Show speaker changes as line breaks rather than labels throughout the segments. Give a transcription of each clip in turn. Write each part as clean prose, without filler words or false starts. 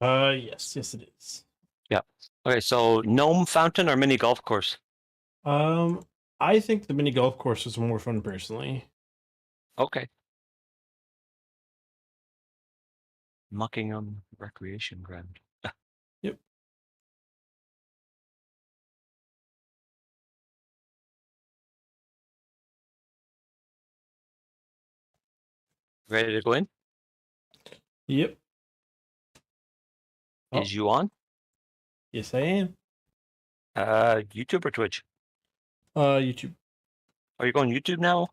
Yes, it is.
Yeah. Okay, so gnome fountain or mini golf course?
Um, I think the mini golf course was more fun personally.
Okay. Muckingham Recreation Ground.
Yep.
Ready to go in?
Yep. Oh,
Is you on?
yes, I am.
YouTube or Twitch?
YouTube.
Are you going YouTube now?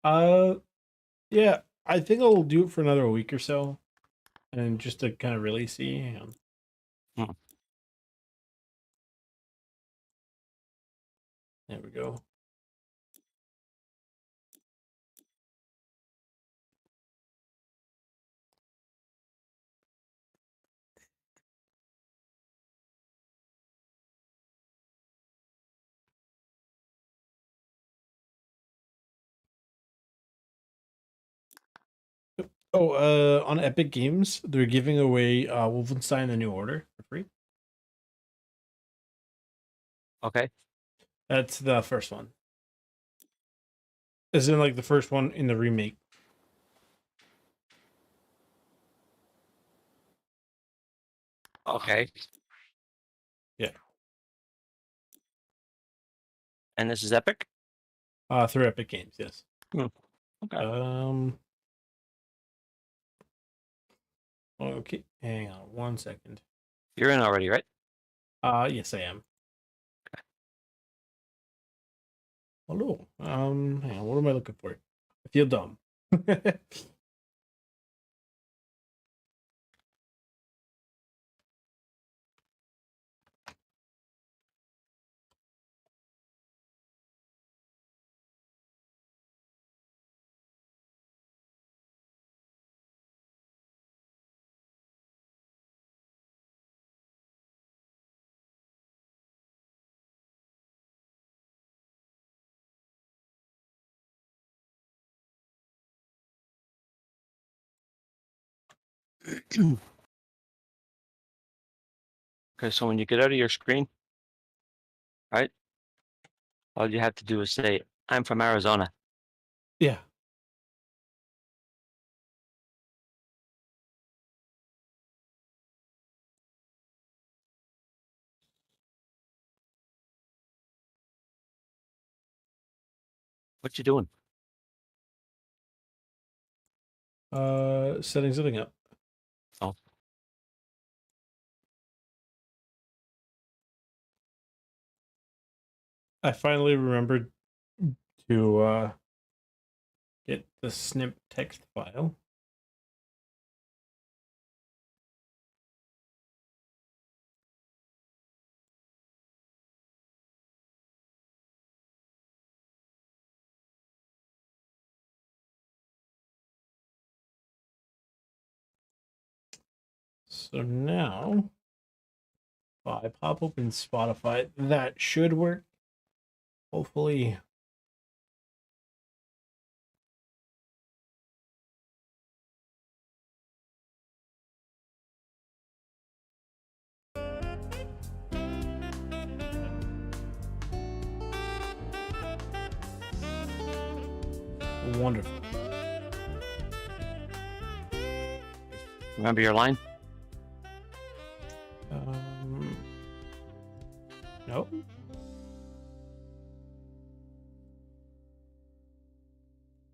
Uh, yeah. I think I'll do it for another week or so, and just to kind of really see. Hang on.
Hmm.
There we go. Oh, on Epic Games, they're giving away Wolfenstein: The New Order for free.
Okay.
That's the first one. As in, like, the first one in the remake.
Okay.
Yeah.
And this is Epic?
Through Epic Games, yes.
Okay.
Okay, hang on 1 second.
You're in already, right?
Yes, I am. Hello. Hang on, what am I looking for? I feel dumb.
Okay, so when you get out of your screen, right? All you have to do is say, I'm from Arizona.
Yeah.
What you doing?
Setting something up.
Oh.
I finally remembered to get the snip text file. So now, if I pop open Spotify, that should work. Hopefully. Wonderful.
Remember your line?
No.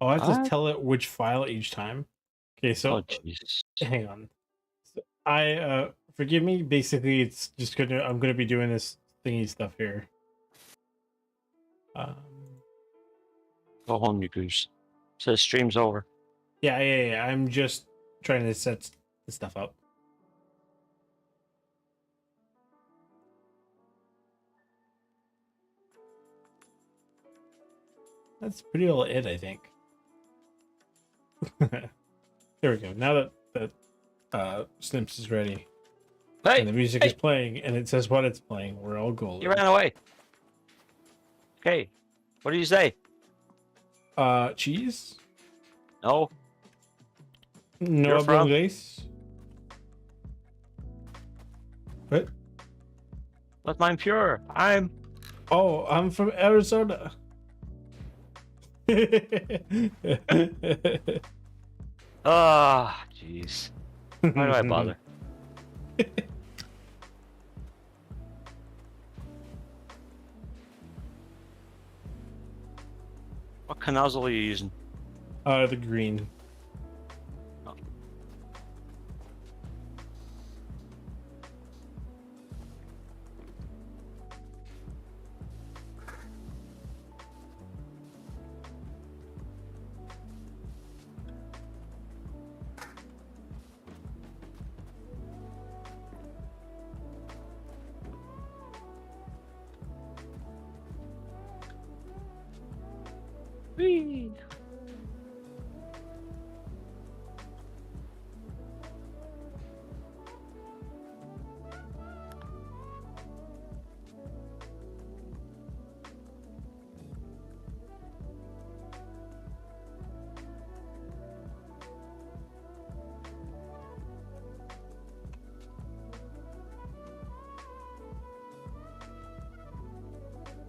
Oh, I have to tell it which file each time. Okay, so
Oh, Jesus.
hang on. So forgive me. Basically, it's just I'm gonna be doing this thingy stuff here.
Go home, you goose. Says stream's over.
Yeah. I'm just trying to set the stuff up. That's pretty well it, I think. There we go. Now that Snips is ready,
Hey,
and the music is playing, and it says what it's playing, we're all golden.
You ran away. Okay, what do you say?
Cheese?
No.
No
You're
hablo
from?
inglés. What?
Let mine pure. I'm.
Oh, I'm from Arizona.
Ah, jeez. Why do I bother? What nozzle are you using?
The green.
Oh. Whee!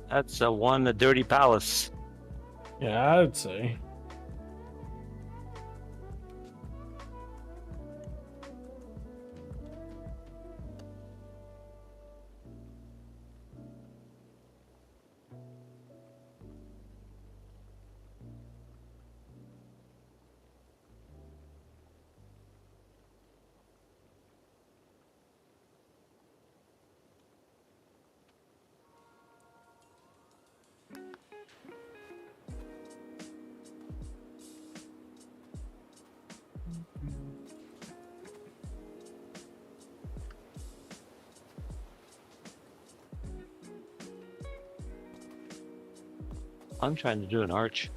That's a dirty palace.
Yeah, I'd say.
I'm trying to do an arch.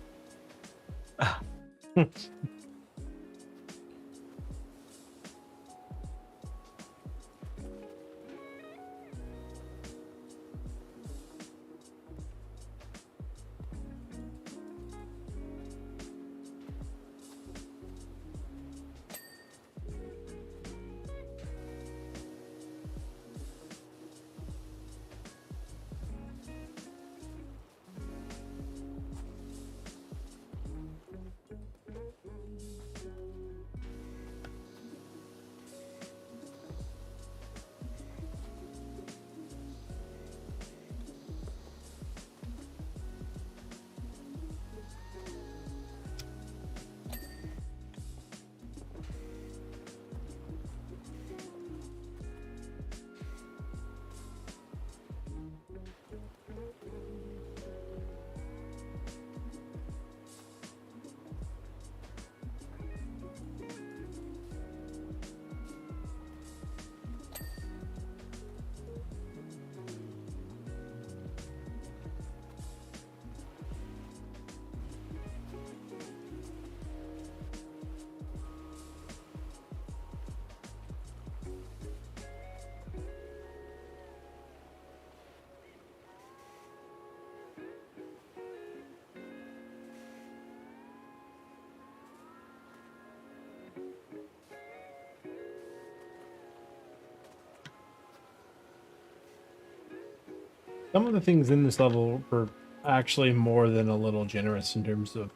Some of the things in this level were actually more than a little generous in terms of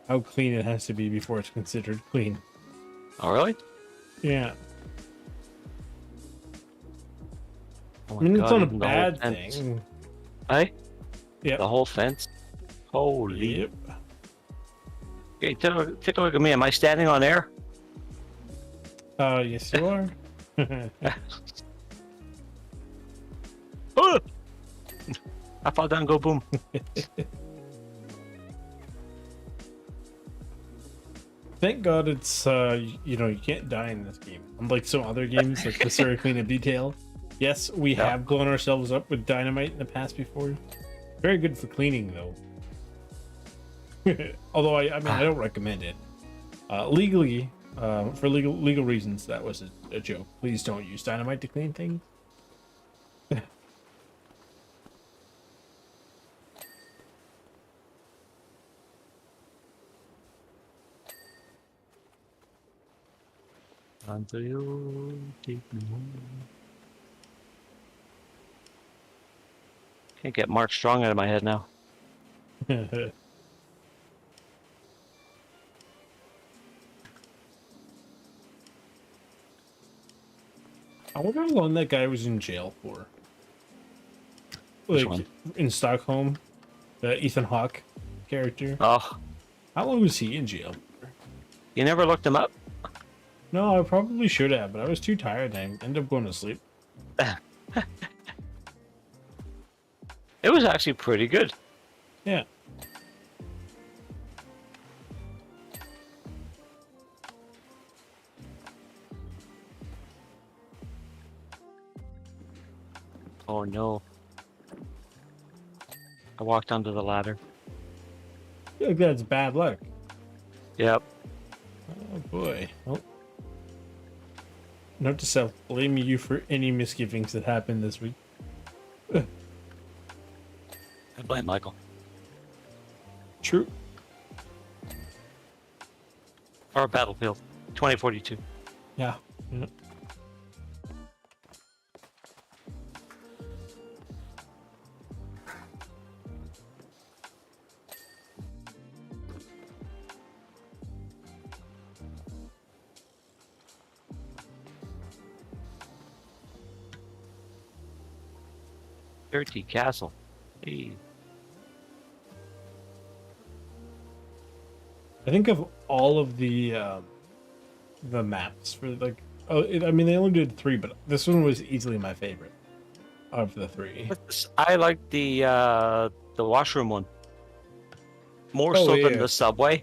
how clean it has to be before it's considered clean.
Oh, really?
Yeah.
Oh
I
my
mean, it's
God,
not a
even the whole
bad
fence.
thing.
Hey?
Yeah.
The whole fence? Holy.
Yep.
Okay, take a look at me. Am I standing on air?
Yes, you are.
Oh! I fall down, go boom.
Thank God it's you know, you can't die in this game. Unlike some other games like the Surrey Clean and Detail. Yes, we
Yeah.
have blown ourselves up with dynamite in the past before. Very good for cleaning though. Although I mean I don't recommend it. Legally, for legal reasons, that was a joke. Please don't use dynamite to clean things.
Until you take me home. Can't get Mark Strong out of my head now.
I wonder how long that guy was in jail for.
Which
Like
one?
in Stockholm, the Ethan Hawke character.
Oh,
How long was he in jail for?
you never looked him up?
No, I probably should have, but I was too tired and I ended up going to sleep.
It was actually pretty good.
Yeah.
Oh no. I walked onto the ladder.
I feel like that's bad luck.
Yep.
Oh boy. Oh. Note to self, blame you for any misgivings that happened this week.
I blame Michael.
True.
Or Battlefield 2042.
Yeah. Yeah.
Dirty Castle. Hey.
I think of all of the maps for like, I mean they only did 3, but this one was easily my favorite of the 3.
I like the washroom one. More
Oh,
so
yeah.
than the subway.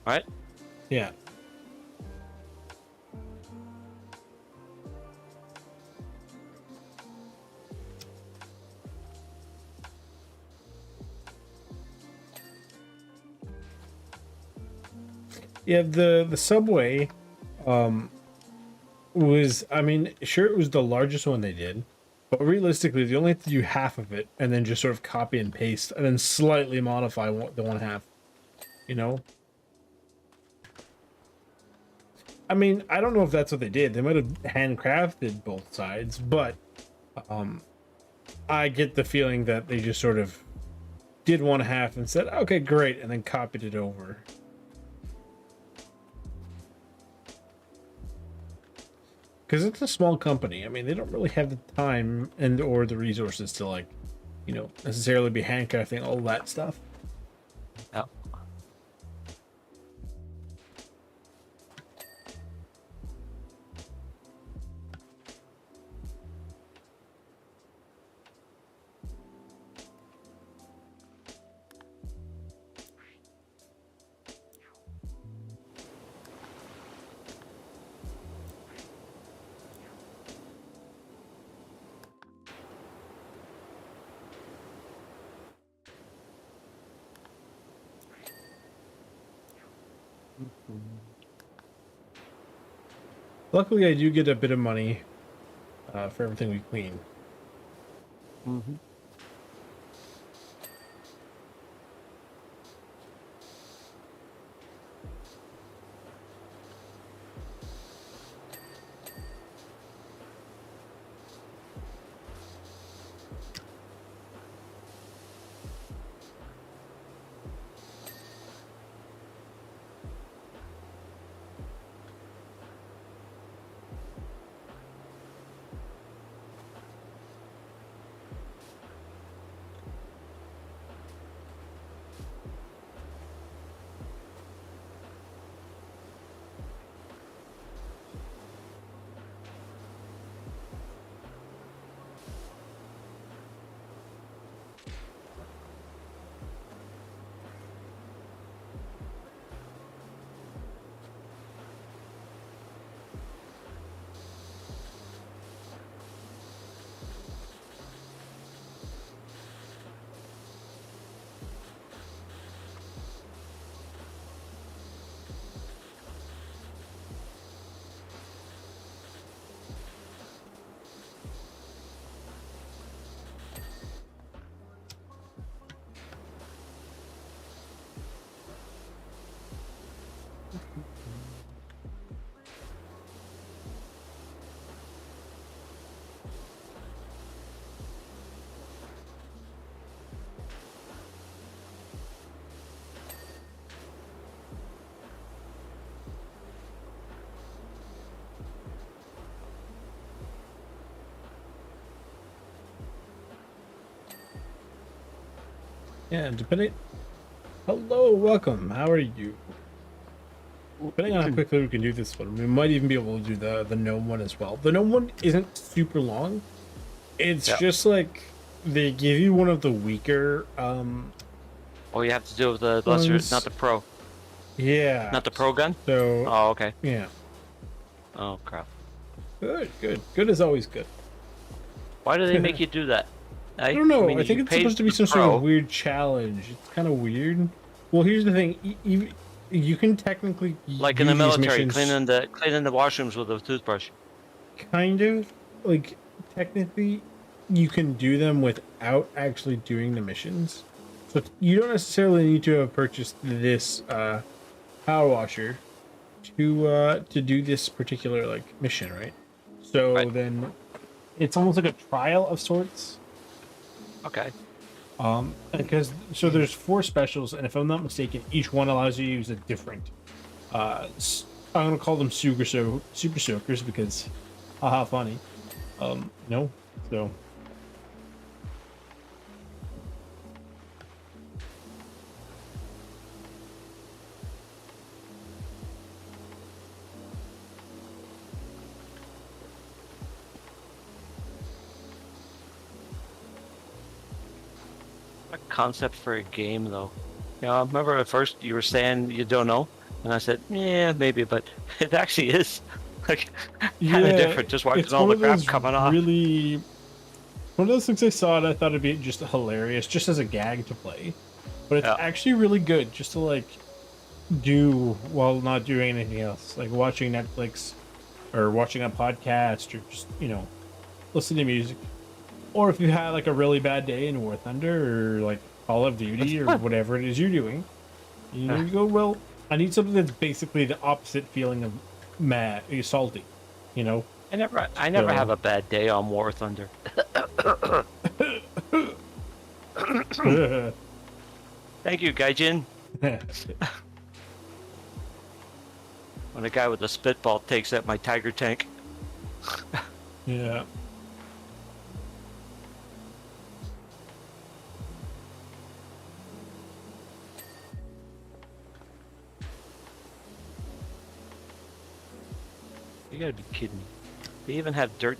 Right?
Yeah. Yeah, the subway was, I mean, sure it was the largest one they did, but realistically they only have to do half of it and then just sort of copy and paste and then slightly modify the one half, you know? I mean, I don't know if that's what they did. They might have handcrafted both sides, but I get the feeling that they just sort of did one half and said, okay, great, and then copied it over. Because it's a small company. I mean, they don't really have the time and or the resources to, like, you know, necessarily be handcrafting all that stuff.
Yeah.
Luckily, I do get a bit of money for everything we clean.
Mm-hmm.
Yeah, depending. Hello, welcome. How are you? Depending on how quickly we can do this one, we might even be able to do the gnome one as well. The gnome one isn't super long. It's
Yeah.
just like they give you one of the weaker
Oh, you have to do with the lesser,
ones.
not the pro,
Yeah.
not the pro gun.
So
Oh, okay.
yeah.
Oh crap.
Good, good. Good is always good.
Why do they make you do that?
I don't know.
mean,
I think
you
it's
paid
supposed to be
the
some sort
pro.
of weird challenge. It's kind of weird. Well, here's the thing. You can technically
Like
do
in the
these
military,
missions
cleaning the washrooms with a toothbrush.
kind of like technically you can do them without actually doing the missions. So you don't necessarily need to have purchased this power washer to do this particular like mission, right? So
Right.
then it's almost like a trial of sorts.
Okay.
Because so there's 4 specials, and if I'm not mistaken, each one allows you to use a different. I'm gonna call them super soakers because, haha, funny. No, so
A concept for a game, though. You know, I remember at first you were saying you don't know, and I said, yeah, maybe, but it actually is like kind of different. Just watching
it's
all
one
the
of
crap
those
coming off.
really one of those things I saw and I thought it'd be just hilarious, just as a gag to play. But it's
Yeah.
actually really good just to like do while not doing anything else, like watching Netflix or watching a podcast or just listening to music. Or if you had like a really bad day in War Thunder or like Call of
It's
Duty or
fun.
whatever it is you're doing,
Yeah.
you go, well, I need something that's basically the opposite feeling of mad, salty, you know?
I never have
So,
a bad day on War Thunder. Thank you, Gaijin. When a guy with a spitball takes out my Tiger tank.
yeah.
You gotta be kidding me. They even have dirt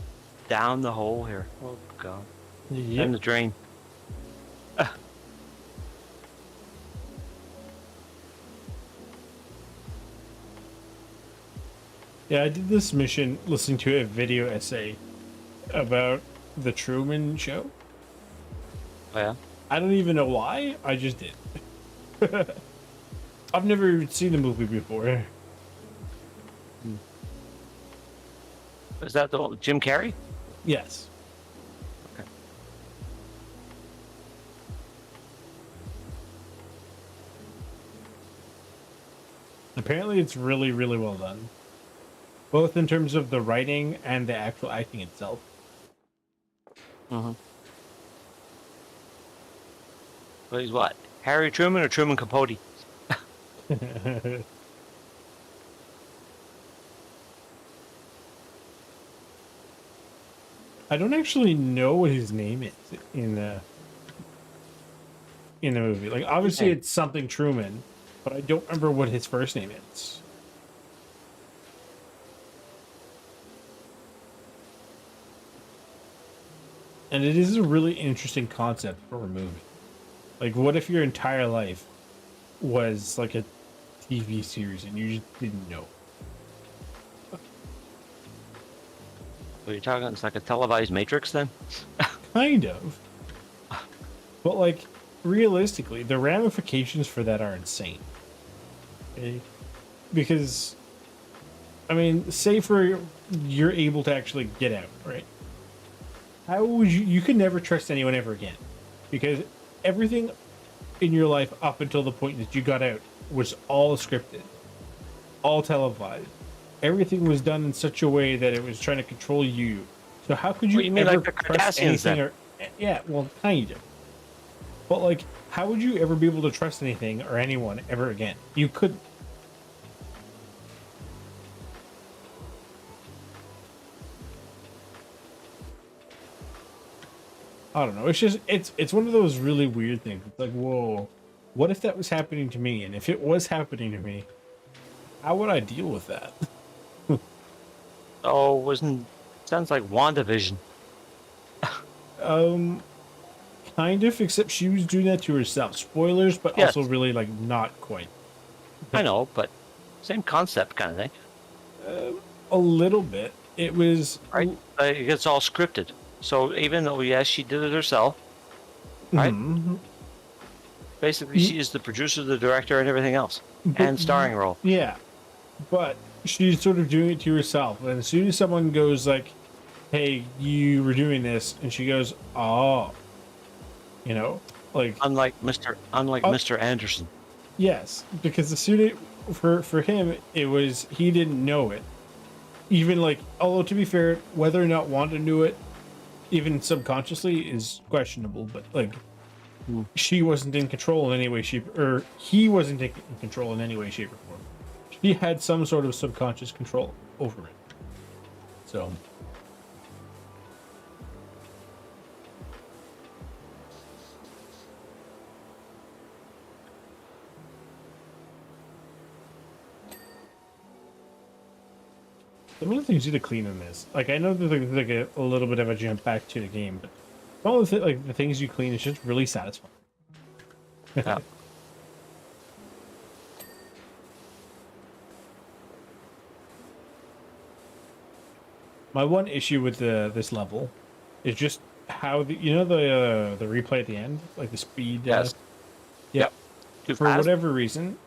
down the hole here. Oh god.
Yep.
And the drain.
Yeah, I did this mission listening to a video essay about the Truman Show.
Oh, yeah.
I don't even know why. I just did. I've never even seen the movie before.
Is that the Jim Carrey?
Yes.
Okay.
Apparently, it's really, really well done, both in terms of the writing and the actual acting itself.
Mm-hmm. But he's what? Harry Truman or Truman Capote?
I don't actually know what his name is in the movie. Like, obviously,
name?
it's something Truman, but I don't remember what his first name is. And it is a really interesting concept for a movie. Like, what if your entire life was like a TV series and you just didn't know?
What are you talking? It's like a televised Matrix then?
Kind of. But, like, realistically, the ramifications for that are insane. Okay? Because, I mean, say for you're able to actually get out, right? How would you could never trust anyone ever again, because everything in your life up until the point that you got out was all scripted, all televised. Everything was done in such a way that it was trying to control you. So how could you,
What, you mean
ever
like the
trust
Kardashians
anything?
then?
Or yeah, well, kind of. But like, how would you ever be able to trust anything or anyone ever again? You couldn't. I don't know. It's just it's one of those really weird things. It's like, whoa, what if that was happening to me? And if it was happening to me, how would I deal with that?
Oh, wasn't sounds like WandaVision.
Um, kind of, except she was doing that to herself. Spoilers, but
Yes,
also really like not quite.
I know, but same concept kind of thing,
A little bit. It was.
right? It's all scripted. So even though yes, she did it herself, right?
Mhm.
Basically, she is the producer, the director, and everything else, and starring role.
Yeah, but she's sort of doing it to herself. And as soon as someone goes like, "Hey, you were doing this," and she goes, "Oh," like
Unlike
uh,
Mr. Anderson.
yes, because as soon as for him, it was he didn't know it. Even like, although to be fair, whether or not Wanda knew it, even subconsciously, is questionable. But like, she wasn't in control in any way, shape, or he wasn't in control in any way, shape, or form. She had some sort of subconscious control over it. So, some of the things you need to clean in this, like I know that there's like a little bit of a jump back to the game, but all of the things you clean is just really satisfying.
Yeah.
My one issue with this level is just how the replay at the end, like the speed.
Yes.
Yeah.
Yep. Too
For
fast.
whatever reason,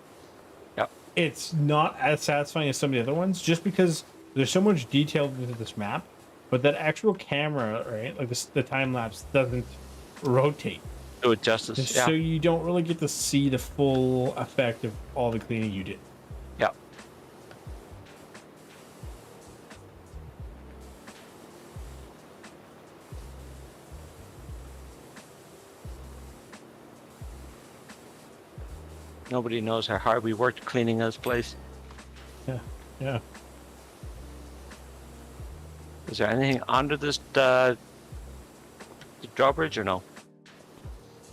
Yep.
it's not as satisfying as some of the other ones, just because there's so much detail into this map, but that actual camera, right, like the time lapse doesn't rotate,
Do it justice. Yeah.
so you don't really get to see the full effect of all the cleaning you did.
Yeah. Nobody knows how hard we worked cleaning this place.
Yeah, yeah.
Is there anything under this the drawbridge or no?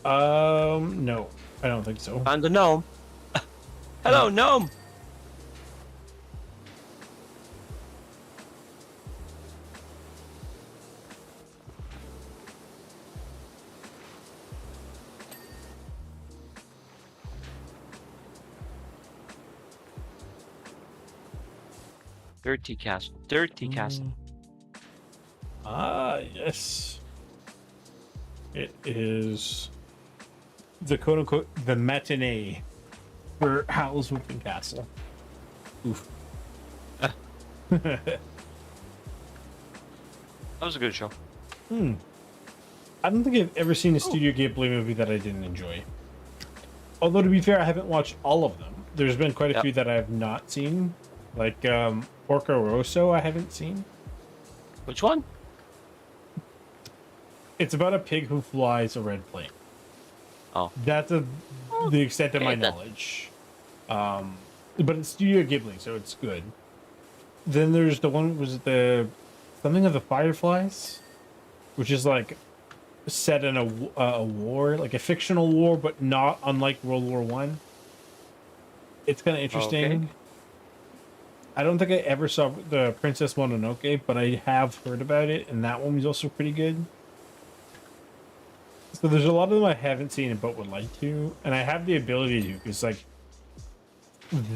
No, I don't think so.
Found the gnome. Hello, gnome. Dirty castle. Dirty castle.
Ah, yes. It is the quote unquote the matinee for Howl's Moving Castle. Oof.
That was a good show.
I don't think I've ever seen a Studio Ghibli movie that I didn't enjoy. Although to be fair, I haven't watched all of them. There's been quite a
Yep.
few that I have not seen. Like Porco Rosso I haven't seen.
Which one?
It's about a pig who flies a red plane.
Oh,
That's the extent of my
okay, then.
knowledge. But it's Studio Ghibli, so it's good. Then there's the one, was it the something of the Fireflies, which is like set in a war, like a fictional war, but not unlike World War One. It's kind of interesting.
Okay.
I don't think I ever saw the Princess Mononoke, but I have heard about it, and that one was also pretty good. So there's a lot of them I haven't seen but would like to, and I have the ability to, because like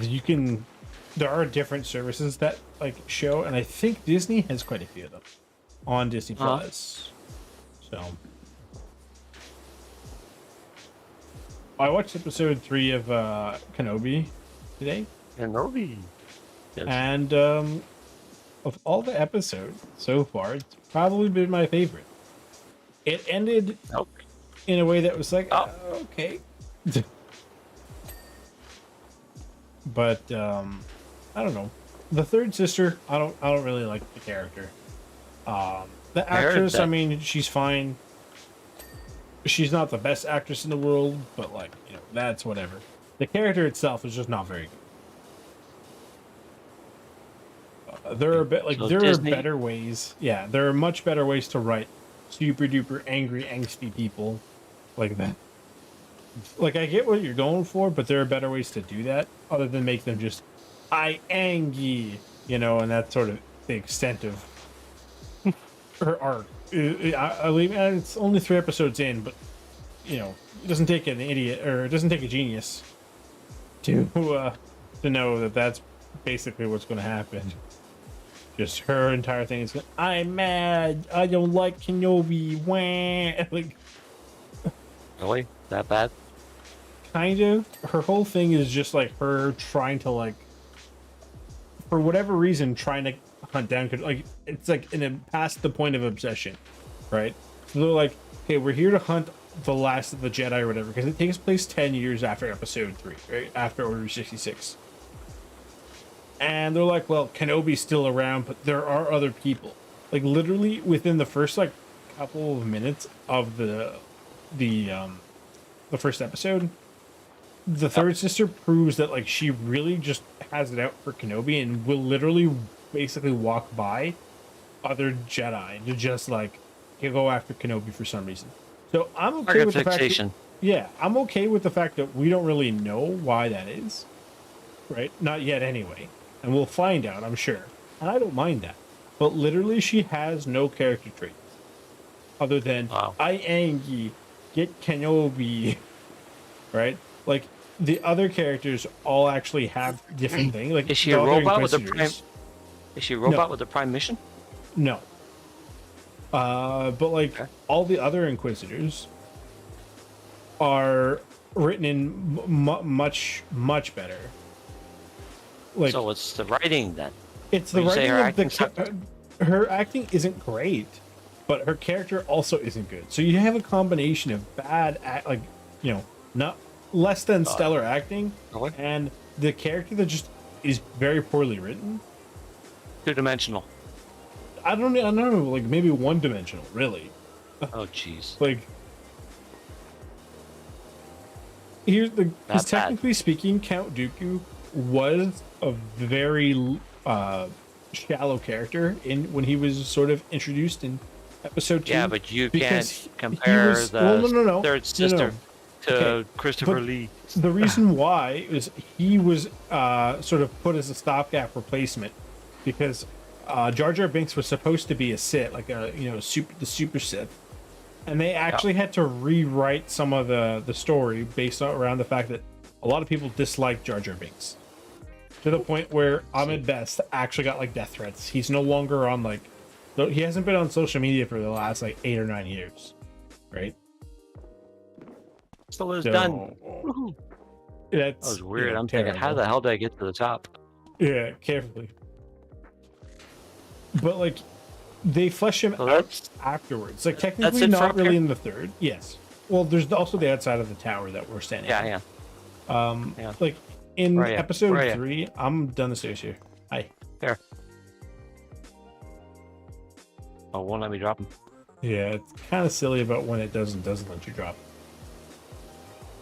you can, there are different services that like show, and I think Disney has quite a few of them on Disney Plus. So I watched episode 3 of Kenobi today,
Kenobi. Yes.
and of all the episodes so far, it's probably been my favorite. It ended
Nope.
in a way that was like,
Oh.
okay. But I don't know. The third sister, I don't really like the character. The
I heard
actress, I
that.
mean, she's fine. She's not the best actress in the world, but like, that's whatever. The character itself is just not very good. There are
So
there
Disney-
are better ways. Yeah, there are much better ways to write super duper angry, angsty people like that. Like, I get what you're going for, but there are better ways to do that other than make them just I angry, and that's sort of the extent of her arc. It's only 3 episodes in, but it doesn't take an idiot, or it doesn't take a genius to know that that's basically what's going to happen. Just her entire thing is, I'm mad. I don't like Kenobi. Wah. Like,
Really? That bad?
kind of. Her whole thing is just like her trying to, like, for whatever reason, trying to hunt down. Like, it's like past the point of obsession, right? So they're like, okay, we're here to hunt the last of the Jedi or whatever, because it takes place 10 years after Episode 3, right? After Order 66. And they're like, well, Kenobi's still around, but there are other people. Like, literally within the first, like, couple of minutes of the first episode, the third sister proves that, like, she really just has it out for Kenobi and will literally basically walk by other Jedi to just, like, go after Kenobi for some reason. So I'm okay with the fact that, yeah, I'm okay with the fact that we don't really know why that is, right? Not yet, anyway. And we'll find out, I'm sure. And I don't mind that. But literally, she has no character traits other than I angry, get Kenobi, right? Like, the other characters all actually have different things. Like,
is she a robot with a prime? Is she a robot with a prime mission?
No. But like all the other Inquisitors are written in much better. Like,
so it's the writing then.
It's the writing of her acting isn't great, but her character also isn't good. So you have a combination of bad, not less than stellar acting, and the character that just is very poorly written.
2-dimensional.
I don't know, like maybe 1-dimensional, really.
Oh, jeez.
Like, because technically speaking, Count Dooku was a very shallow character when he was sort of introduced in Episode 2.
Yeah, but you can't compare the third sister to Christopher Lee.
The reason why is he was sort of put as a stopgap replacement because Jar Jar Binks was supposed to be a Sith, like the super Sith, and they actually had to rewrite some of the story based around the fact that a lot of people disliked Jar Jar Binks to the point where Ahmed Best actually got like death threats. He's no longer on he hasn't been on social media for the last like 8 or 9 years, right?
So it's done.
That
was weird. I'm thinking, how the hell did I get to the top?
Yeah, carefully. But like, they flesh him out afterwards. Like, technically not really in the third. Yes. Well, there's also the outside of the tower that we're standing on.
Yeah.
Like in Episode 3, I'm done the stairs here. Hi.
Here. Oh, won't let me drop him.
Yeah, it's kind of silly about when it doesn't let you drop.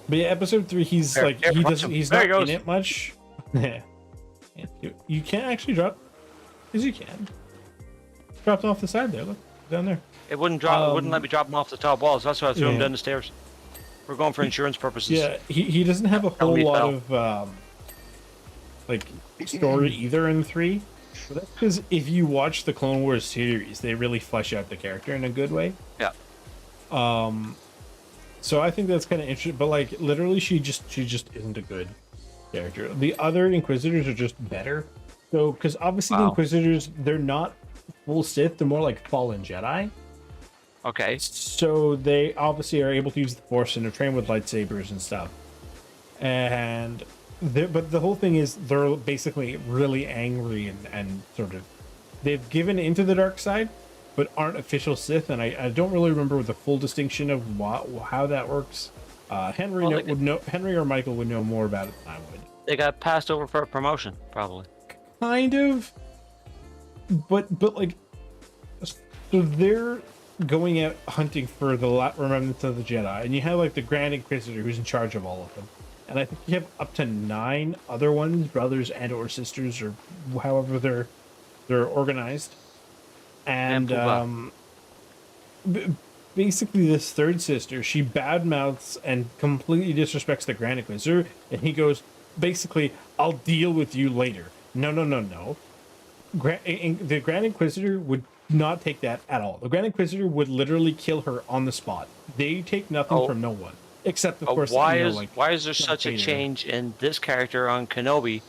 But yeah, Episode 3, he's not in it much. Yeah. You can't actually drop. Yes, you can. Dropped off the side there. Look, down there.
It wouldn't drop. It wouldn't let me drop him off the top walls. That's why I threw him down the stairs. We're going for insurance purposes.
Yeah, he doesn't have a whole lot of story either in 3. But that's because if you watch the Clone Wars series, they really flesh out the character in a good way.
Yeah.
So I think that's kind of interesting. But like, literally, she just isn't a good character. The other Inquisitors are just better. So, because obviously the Inquisitors, they're not full Sith, they're more like fallen Jedi.
Okay.
So they obviously are able to use the Force and they're trained with lightsabers and stuff. And but the whole thing is they're basically really angry and sort of they've given into the dark side, but aren't official Sith. And I don't really remember the full distinction of how that works. Henry or Michael would know more about it than I would.
They got passed over for a promotion, probably.
Kind of, but like, so they're going out hunting for the remnants of the Jedi, and you have like the Grand Inquisitor who's in charge of all of them, and I think you have up to 9 other ones, brothers and or sisters, or however they're organized, and b- basically this third sister, she badmouths and completely disrespects the Grand Inquisitor, and he goes, basically, I'll deal with you later. No, no, no, no. The Grand Inquisitor would not take that at all. The Grand Inquisitor would literally kill her on the spot. They take nothing
Oh,
from no one, except of course,
why
you know,
is
like
why is there such a
Vader.
change in this character on Kenobi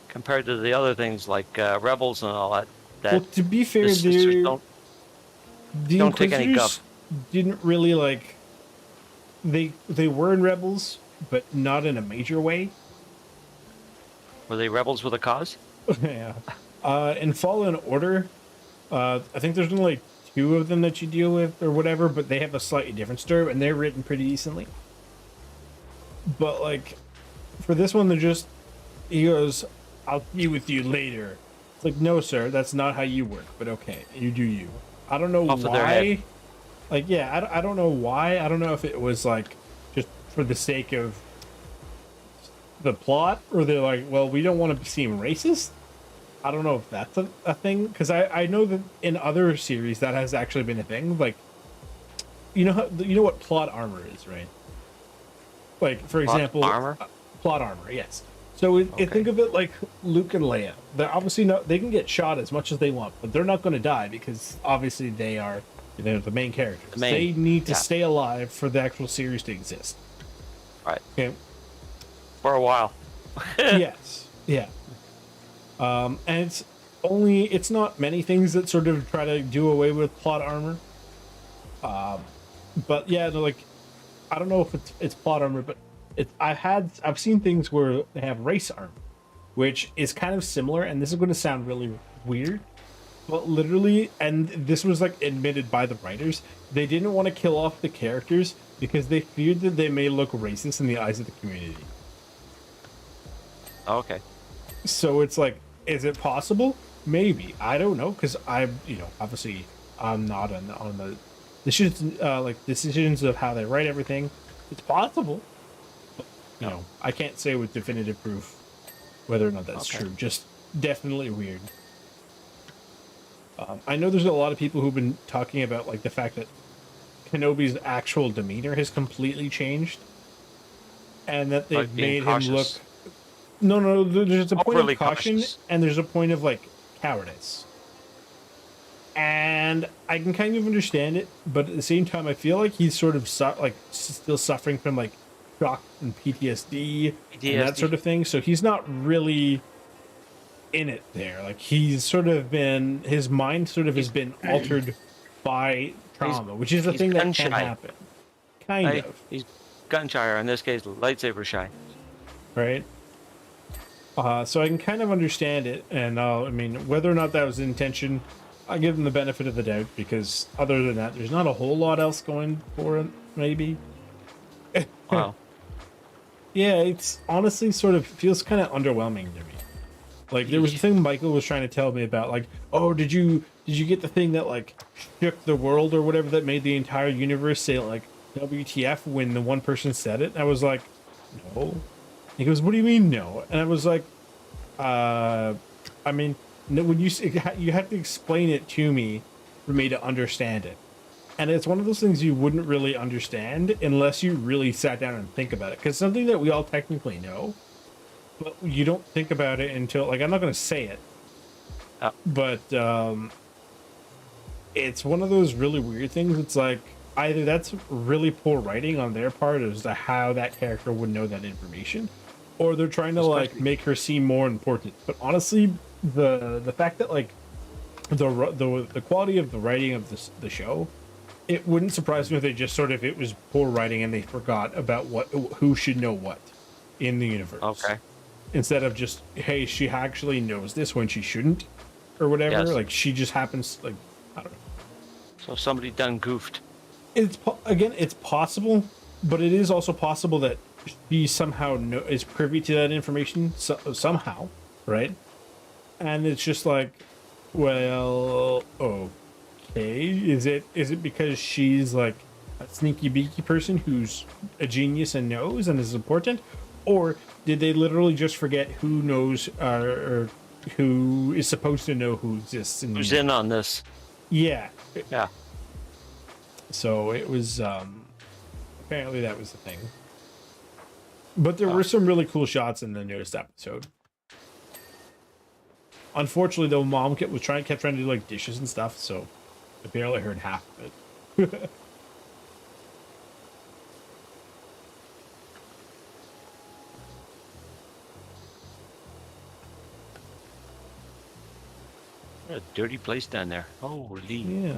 compared to the other things like Rebels and all that?
Well,
That
to be fair,
the sisters
the
don't take any
Inquisitors
guff.
didn't really like. They were in Rebels, but not in a major way.
Were they rebels with a cause?
Yeah. In Fallen Order, I think there's only like two of them that you deal with or whatever, but they have a slightly different story and they're written pretty decently. But like for this one, they're just he goes, "I'll be with you later." It's like, no, sir, that's not how you work. But okay, you do you. I don't know
Off of their head.
why. Like, yeah, I don't know why. I don't know if it was like just for the sake of the plot, or they're like, well, we don't want to seem racist. I don't know if that's a thing, because I know that in other series that has actually been a thing. Like, you know what plot armor is, right? Like, for
Plot
example,
armor?
plot armor, yes. So
Okay.
think of it like Luke and Leia. They're obviously not. They can get shot as much as they want, but they're not going to die because obviously they're the main characters.
The main-
They need to
yeah.
stay alive for the actual series to exist.
Right.
Okay.
For a while.
Yes. Yeah. And it's not many things that sort of try to do away with plot armor. But yeah, they're like, I don't know if it's plot armor, but I've seen things where they have race armor, which is kind of similar. And this is going to sound really weird, but literally, and this was like admitted by the writers, they didn't want to kill off the characters because they feared that they may look racist in the eyes of the community.
Okay.
So it's like, is it possible? Maybe. I don't know, because obviously I'm not on the decisions of how they write everything. It's possible, but, I can't say with definitive proof whether or not that's
Okay.
true. Just definitely weird. I know there's a lot of people who've been talking about like the fact that Kenobi's actual demeanor has completely changed, and that they've
Like being
made him look.
cautious.
No, there's a point
Overly
of caution,
cautious.
and there's a point of like cowardice. And I can kind of understand it, but at the same time, I feel like he's sort of still suffering from like shock and PTSD and that
PTSD.
sort of thing. So he's not really in it there. Like he's sort of been his mind sort of has been altered by trauma, which is a
he's
thing that
gun
can
shy.
happen. Kind
Right?
of,
He's gun shy, or in this case, lightsaber shy.
right? So I can kind of understand it, and I mean, whether or not that was the intention, I give them the benefit of the doubt, because other than that, there's not a whole lot else going for it. Maybe,
Wow.
yeah, it's honestly sort of feels kind of underwhelming to me. Like there was a thing Michael was trying to tell me about, like, oh, did you get the thing that like shook the world or whatever that made the entire universe say like WTF when the one person said it? And I was like, no. He goes, what do you mean no? And I was like, I mean, no, when you have to explain it to me for me to understand it. And it's one of those things you wouldn't really understand unless you really sat down and think about it. Because something that we all technically know, but you don't think about it until, like, I'm not going to say it, but it's one of those really weird things. It's like either that's really poor writing on their part as to how that character would know that information, or they're trying to like
Especially-
make her seem more important. But honestly, the fact that like the quality of the writing of the show, it wouldn't surprise me if they just sort of it was poor writing and they forgot about who should know what in the universe.
Okay.
Instead of just, hey, she actually knows this when she shouldn't, or whatever.
Yes.
Like she just happens, like, I don't know.
So somebody done goofed.
It's possible, but it is also possible that she somehow is privy to that information somehow, right? And it's just like, well, okay, is it because she's like a sneaky beaky person who's a genius and knows and is important, or did they literally just forget who knows or who is supposed to know who exists in the
Who's in on this?
Yeah.
Yeah.
So it was apparently that was the thing. But there
Oh.
were some really cool shots in the newest episode. Unfortunately, though, mom kept trying to do like dishes and stuff, so I barely heard half of it.
What a dirty place down there. Holy.
Yeah.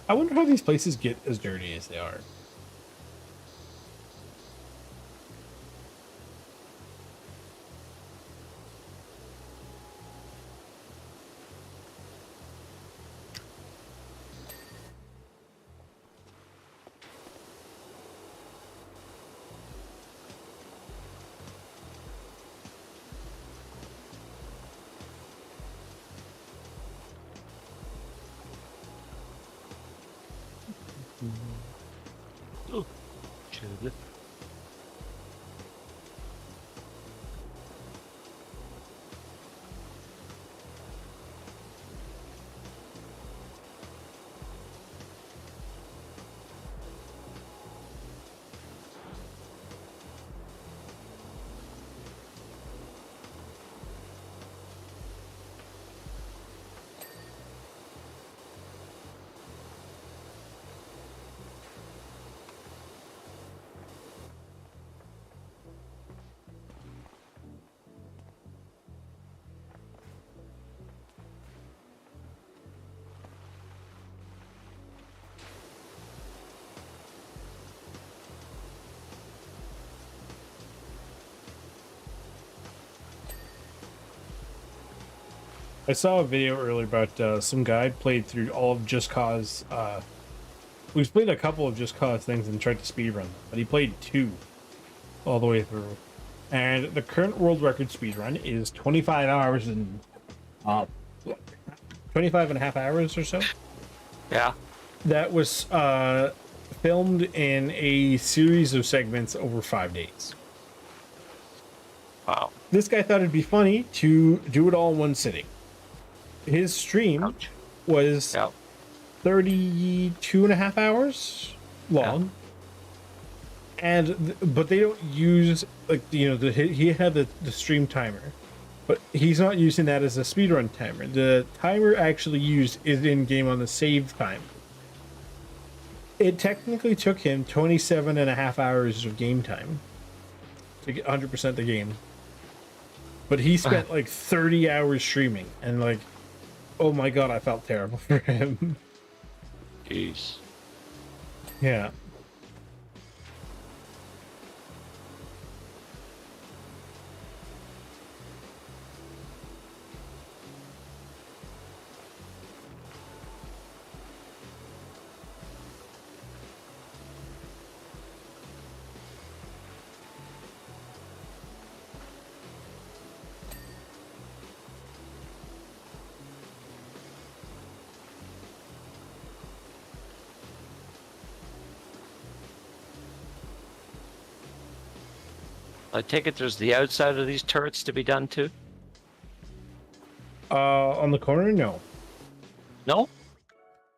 I wonder how these places get as dirty as they are.
Oh, shit.
I saw a video earlier about some guy played through all of Just Cause. We've played a couple of Just Cause things and tried to speedrun them, but he played 2 all the way through. And the current world record speedrun is 25 hours and 25 and a half hours or so.
Yeah.
That was filmed in a series of segments over 5 days.
Wow.
This guy thought it'd be funny to do it all in one sitting. His stream
Ouch.
was
Yeah.
32 and a half hours long. And but they don't use he had the stream timer, but he's not using that as a speedrun timer. The timer actually used is in game on the save time. It technically took him 27 and a half hours of game time to get 100% the game, but he spent like 30 hours streaming, and like, oh my god, I felt terrible for him.
Jeez.
Yeah.
I take it there's the outside of these turrets to be done too?
On the corner, no.
No?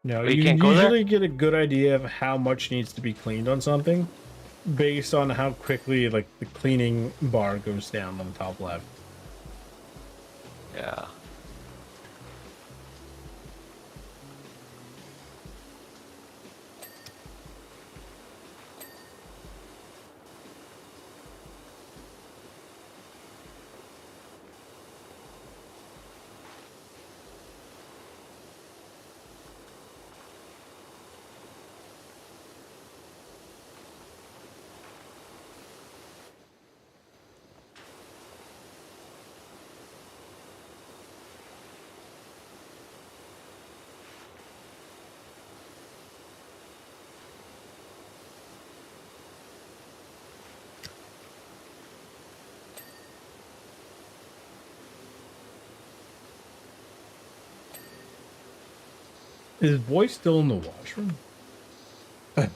No,
Oh, you
you
can't go there?
usually get a good idea of how much needs to be cleaned on something based on how quickly like the cleaning bar goes down on the top left.
Yeah.
Is boy still in the washroom?
I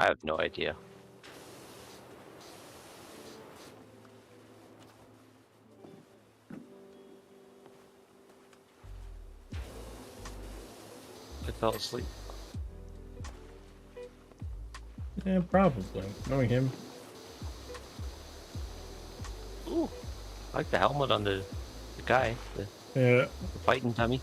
have no idea. I fell asleep.
Yeah, probably. Knowing him.
Ooh, I like the helmet on the guy,
Yeah.
the fighting dummy.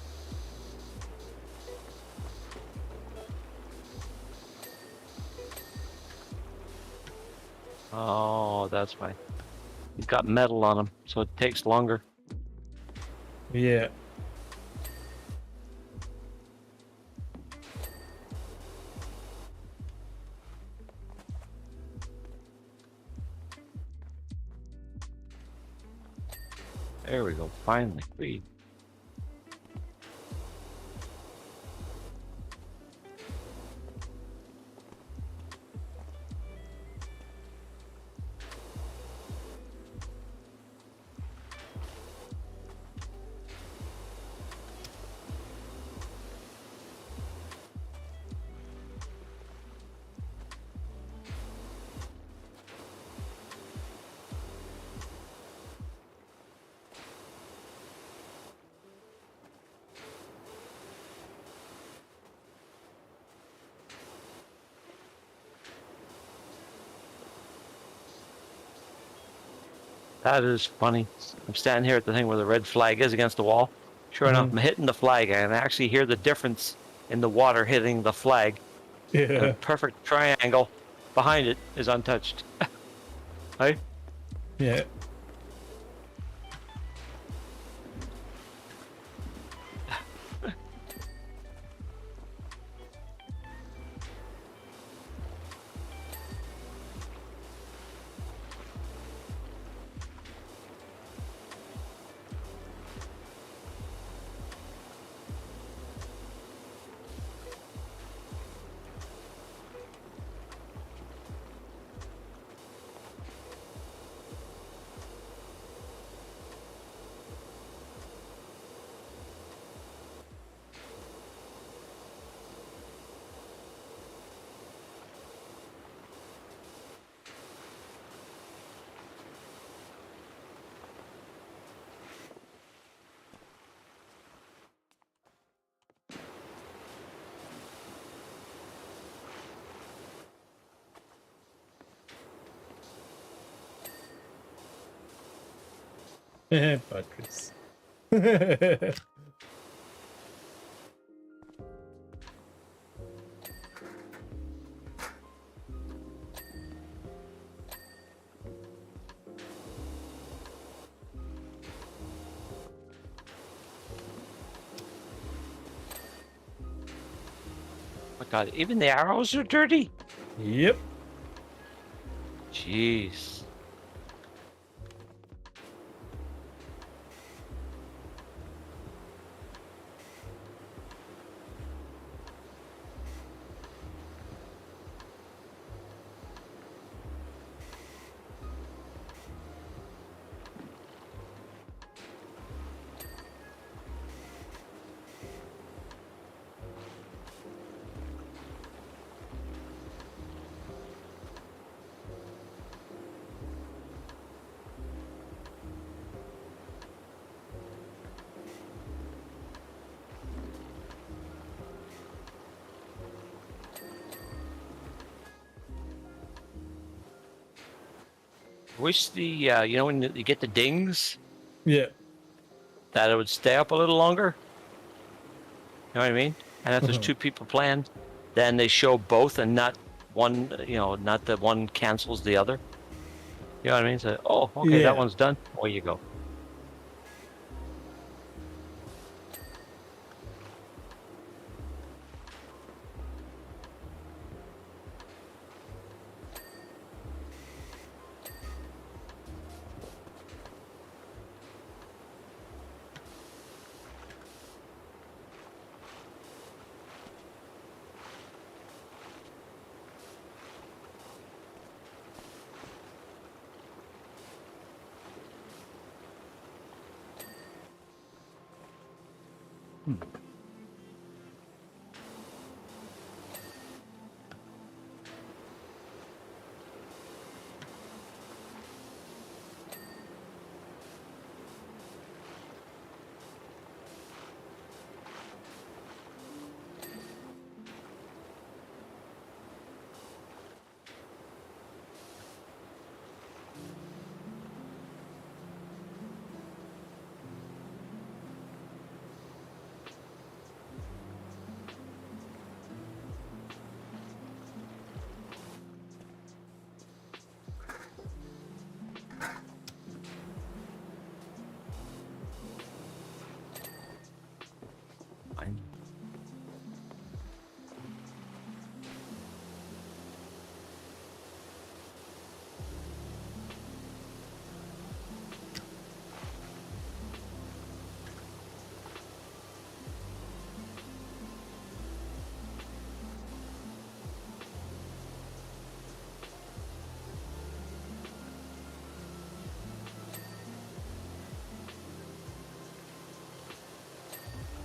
Oh, that's why. He's got metal on him, so it takes longer.
Yeah.
There we go. Finally, free. That is funny. I'm standing here at the thing where the red flag is against the wall. Sure enough,
Mhm.
I'm hitting the flag, and I actually hear the difference in the water hitting the flag. And a
Yeah.
perfect triangle behind it is untouched. Right?
Yeah. Buttress.
Oh my god, even the arrows are dirty.
Yep.
Jeez. I wish the you know when you get the dings
Yeah.
that it would stay up a little longer. You know what I mean? And if there's
Uh-huh.
two people playing, then they show both and not one. You know, not that one cancels the other. You know what I mean? So, oh, okay, that
Yeah.
one's done. Away you go.
Hmm.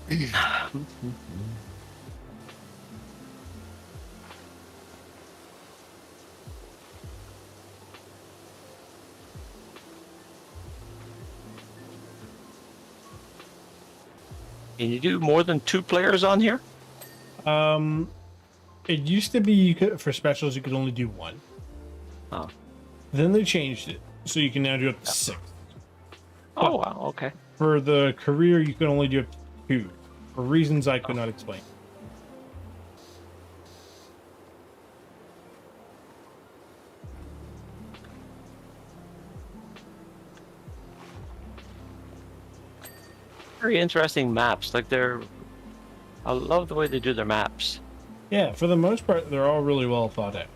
Can you do more than 2 players on here?
It used to be you could, for specials you could only do one.
Oh.
Then they changed it, so you can now do up to 6.
Oh, wow. Okay.
For the career, you can only do up to 2, for reasons I could not explain.
Very interesting maps. Like I love the way they do their maps.
Yeah, for the most part, they're all really well thought out,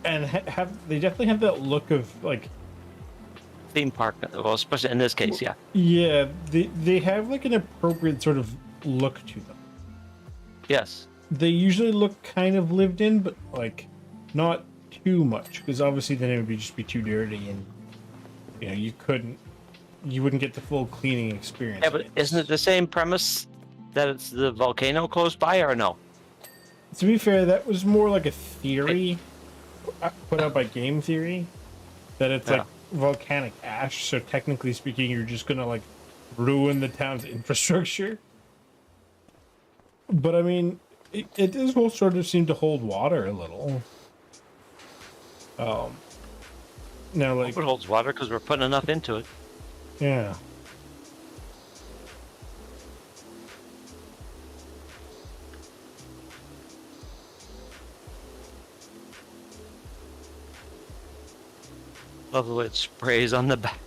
and they definitely have that look of like,
Theme park. Well, especially in this case, yeah.
yeah, they have like an appropriate sort of look to them.
Yes.
They usually look kind of lived in, but like not too much, because obviously then it would just be too dirty, and you wouldn't get the full cleaning experience.
Yeah, but isn't it the same premise that it's the volcano close by, or no?
To be fair, that was more like a theory put out by Game Theory, that it's like volcanic ash, so technically speaking you're just gonna like ruin the town's infrastructure. But I mean, it does sort of seem to hold water a little. Now like
It holds water because we're putting enough into it.
yeah.
Love the way it sprays on the back.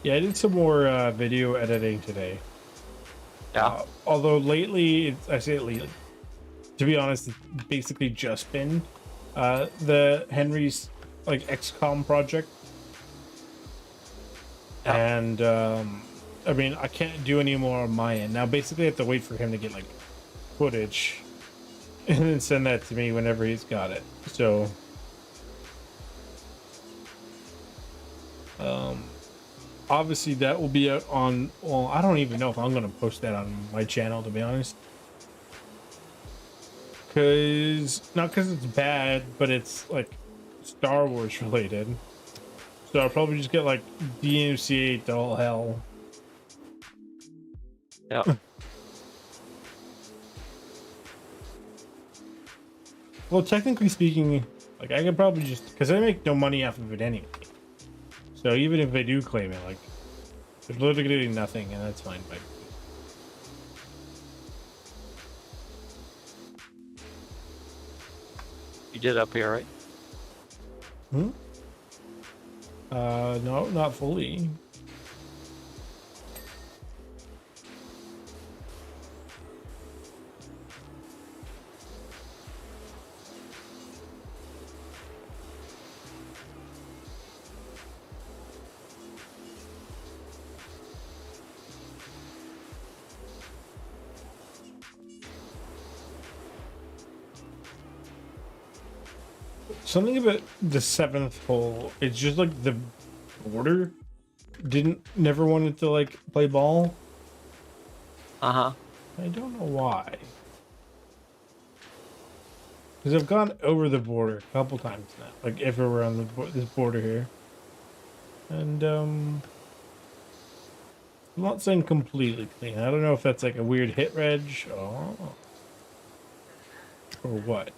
Yeah, I did some more video editing today.
Yeah.
Although lately, I say it lately, to be honest, it's basically just been the Henry's like XCOM project.
Yeah.
And I mean, I can't do any more on my end now. Basically I have to wait for him to get like footage and then send that to me whenever he's got it. So obviously that will be out on, well, I don't even know if I'm going to post that on my channel, to be honest. Not because it's bad, but it's like Star Wars related. So I'll probably just get like DMCA to all hell.
Yeah.
Well, technically speaking, like I could probably just, because I make no money off of it anyway. So even if they do claim it, like there's literally nothing, and that's fine. But
You did up here, right?
no, not fully. Something about the 7th hole, it's just like the border never wanted to like play ball.
Uh-huh.
I don't know why. Because I've gone over the border a couple times now, like everywhere on this border here. And I'm not saying completely clean. I don't know if that's like a weird hit reg or what.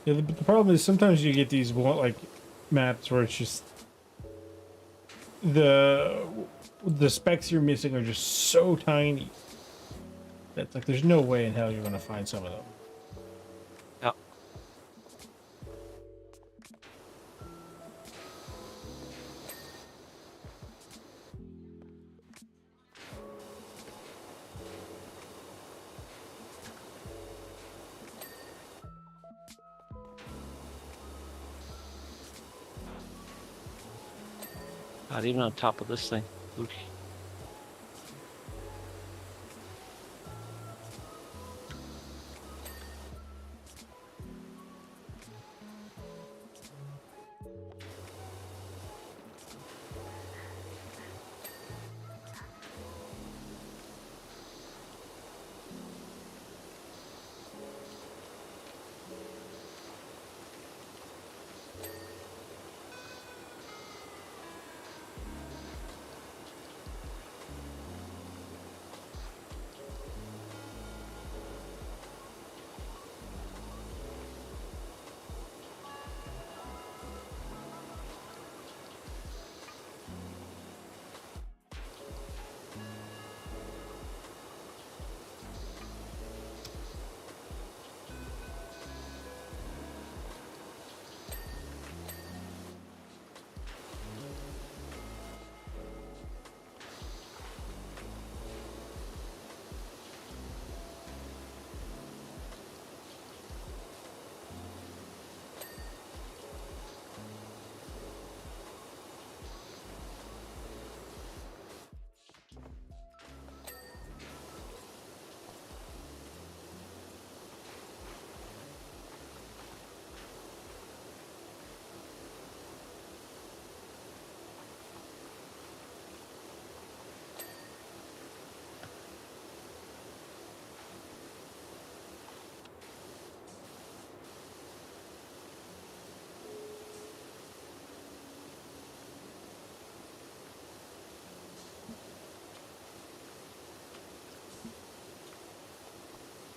Yeah, the problem is sometimes you get these like maps where it's just the specs you're missing are just so tiny that's like there's no way in hell you're gonna find some of them.
Yeah. God, even on top of this thing. Spooky.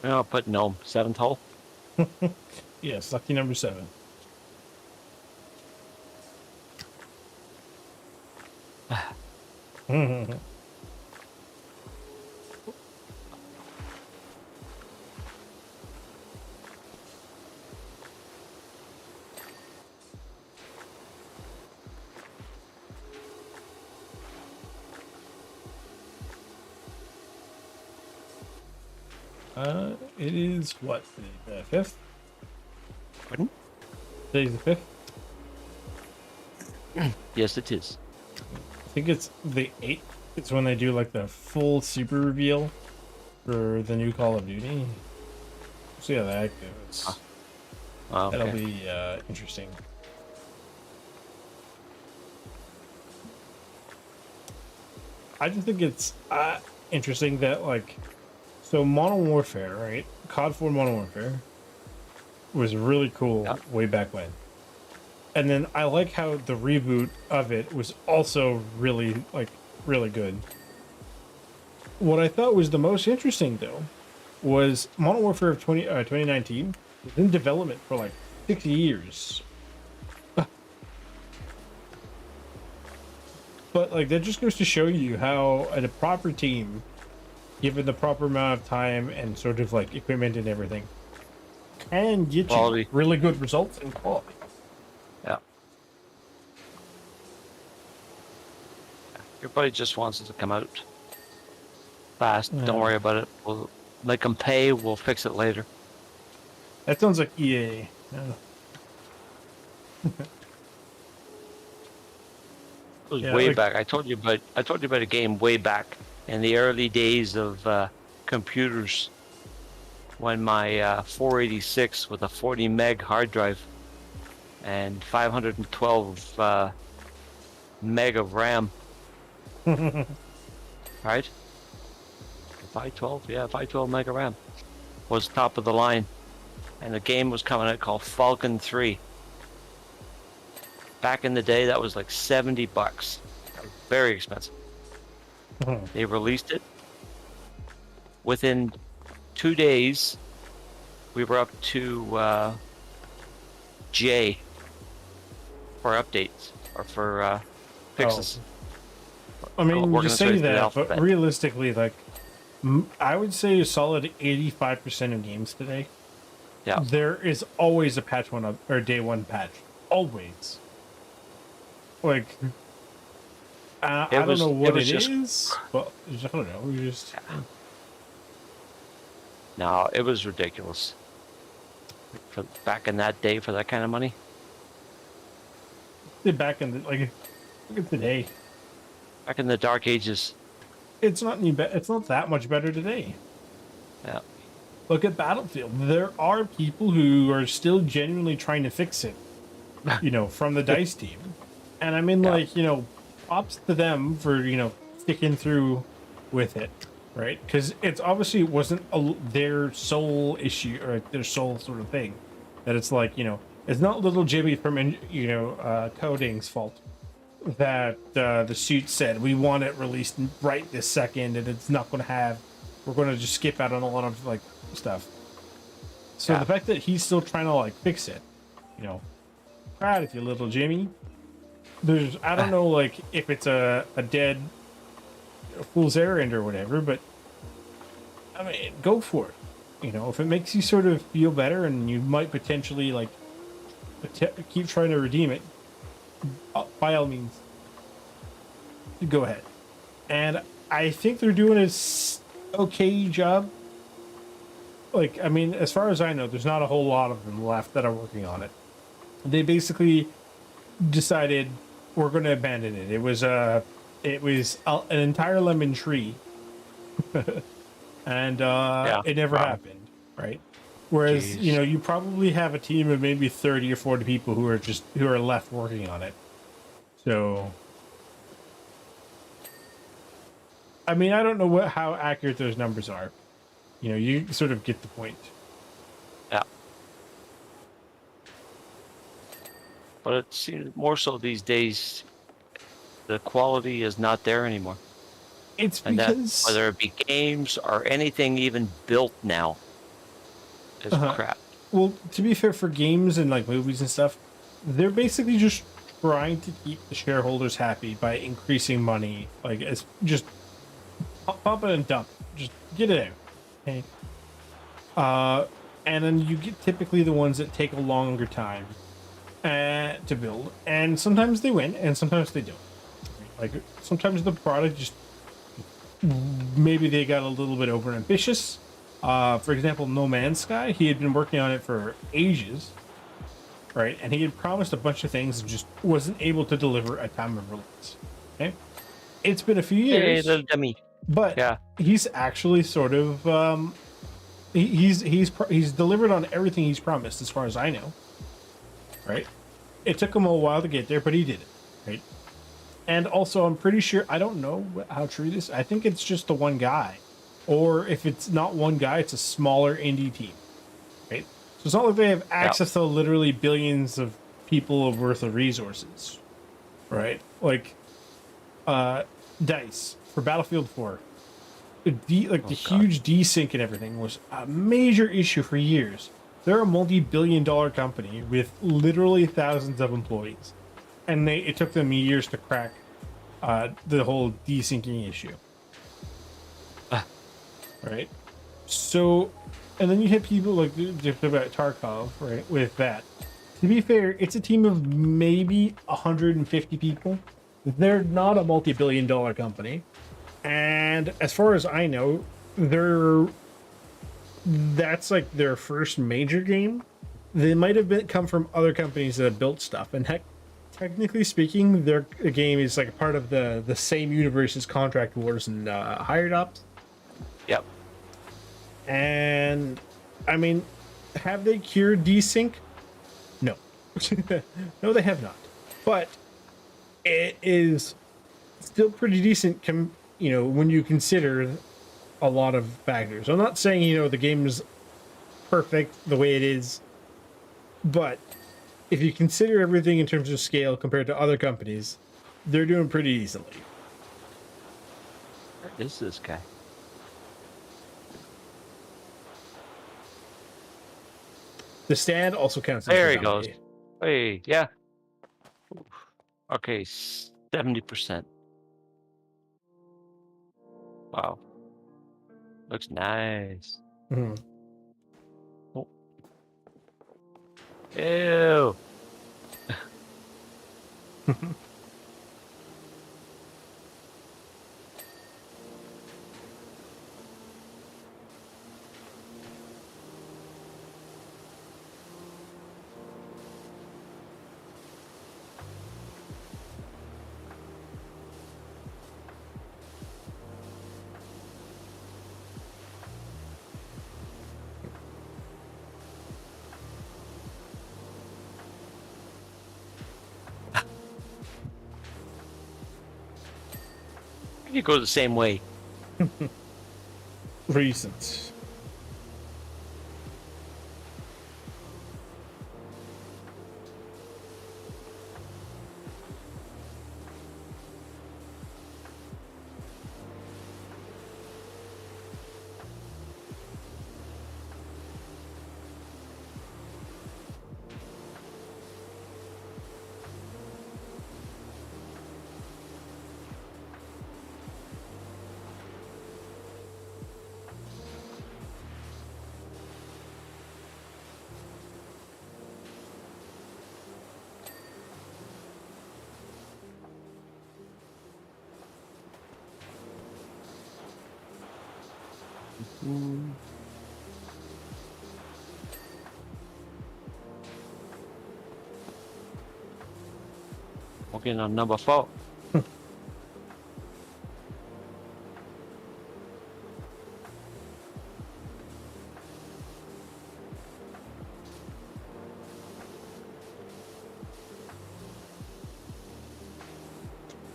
I'll put gnome 7th hole.
Yes, lucky number 7. It is what, the 5th?
Pardon?
Today's the 5th?
Yes, it is.
I think it's the 8th. It's when they do like the full super reveal for the new Call of Duty. See how that goes.
Oh, okay.
That'll be interesting. I just think it's interesting that, like, so Modern Warfare, right? COD 4 Modern Warfare was really cool way back when. And then I like how the reboot of it was also really, like, really good. What I thought was the most interesting, though, was Modern Warfare of 2019 was in development for like 6 years. But, like, that just goes to show you how a proper team, given the proper amount of time and sort of like equipment and everything, can get
Quality.
you really good results in quality.
Yeah. Everybody just wants it to come out fast.
Yeah.
Don't worry about it. We'll make them pay. We'll fix it later.
That sounds like EA. Yeah.
It was
Yeah,
way
like-
back. I told you about a game way back in the early days of computers, when my 486 with a 40 meg hard drive and 512 meg of RAM. Right? 512, yeah, 512 meg of RAM was top of the line, and the game was coming out called Falcon 3. Back in the day, that was like $70. That was very expensive. They released it. Within 2 days, we were up to J for updates or for fixes.
I mean,
Working
you
its way
say
through the
that, but
alphabet.
realistically, like, I would say a solid 85% of games today,
Yeah.
there is always a patch one up or day one patch. Always. Like, I don't know what it is, but I don't know. We just
No, it was ridiculous. For back in that day, for that kind of money.
did back in the, like, look at today.
Back in the dark ages.
It's not any it's not that much better today.
Yeah.
Look at Battlefield. There are people who are still genuinely trying to fix it, from the DICE team. And I mean,
Yeah.
like, props to them for, sticking through with it, right? Because it's obviously wasn't their sole issue or their sole sort of thing. That it's like, it's not little Jimmy from, coding's fault that the suit said we want it released right this second and it's not going to have, we're going to just skip out on a lot of like stuff. So the fact that he's still trying to like fix it, proud of you, little Jimmy. There's, I don't know, like if it's a dead fool's errand or whatever, but I mean, go for it. If it makes you sort of feel better and you might potentially like keep trying to redeem it, by all means, go ahead. And I think they're doing a okay job. Like, I mean, as far as I know, there's not a whole lot of them left that are working on it. They basically decided we're going to abandon it. It was an entire lemon tree, and it never happened, right? Whereas, you probably have a team of maybe 30 or 40 people who are left working on it. So, I mean, I don't know how accurate those numbers are. You sort of get the point.
Yeah. But it seems more so these days, the quality is not there anymore.
It's because
whether it be games or anything even built now is crap.
Well, to be fair, for games and like movies and stuff, they're basically just trying to keep the shareholders happy by increasing money. Like, it's just pump it and dump. Just get it out. Okay. And then you get typically the ones that take a longer time to build, and sometimes they win, and sometimes they don't. Like, sometimes the product just maybe they got a little bit over ambitious. For example, No Man's Sky, he had been working on it for ages, right? And he had promised a bunch of things and just wasn't able to deliver a time of release. Okay, it's been a few years,
Hey, little dummy.
but he's actually sort of he's delivered on everything he's promised, as far as I know. Right? It took him a while to get there, but he did it. Right? And also, I'm pretty sure, I don't know how true this. I think it's just the one guy, or if it's not one guy, it's a smaller indie team. Right? So it's not like they have access to literally billions of people worth of resources. Right? Like, DICE for Battlefield 4. The huge desync and everything was a major issue for years. They're a multi-billion-dollar company with literally thousands of employees, and it took them years to crack the whole desyncing issue. Right? So, and then you hit people like about Tarkov, right? With that, to be fair, it's a team of maybe 150 people. They're not a multi-billion-dollar company. And as far as I know, that's like their first major game. They might have come from other companies that have built stuff. And heck, technically speaking, their game is like a part of the same universe as Contract Wars and Hired Ops.
Yep.
And I mean, have they cured desync? No. No, they have not. But it is still pretty decent when you consider a lot of factors. I'm not saying, the game is perfect the way it is, but if you consider everything in terms of scale compared to other companies, they're doing pretty decently.
Where is this guy?
The stand also counts.
There he goes. Hey, yeah. Okay, 70%. Wow. Looks nice.
Mm-hmm.
Oh. Ew. You go the same way.
Reasons.
Walking on number 4.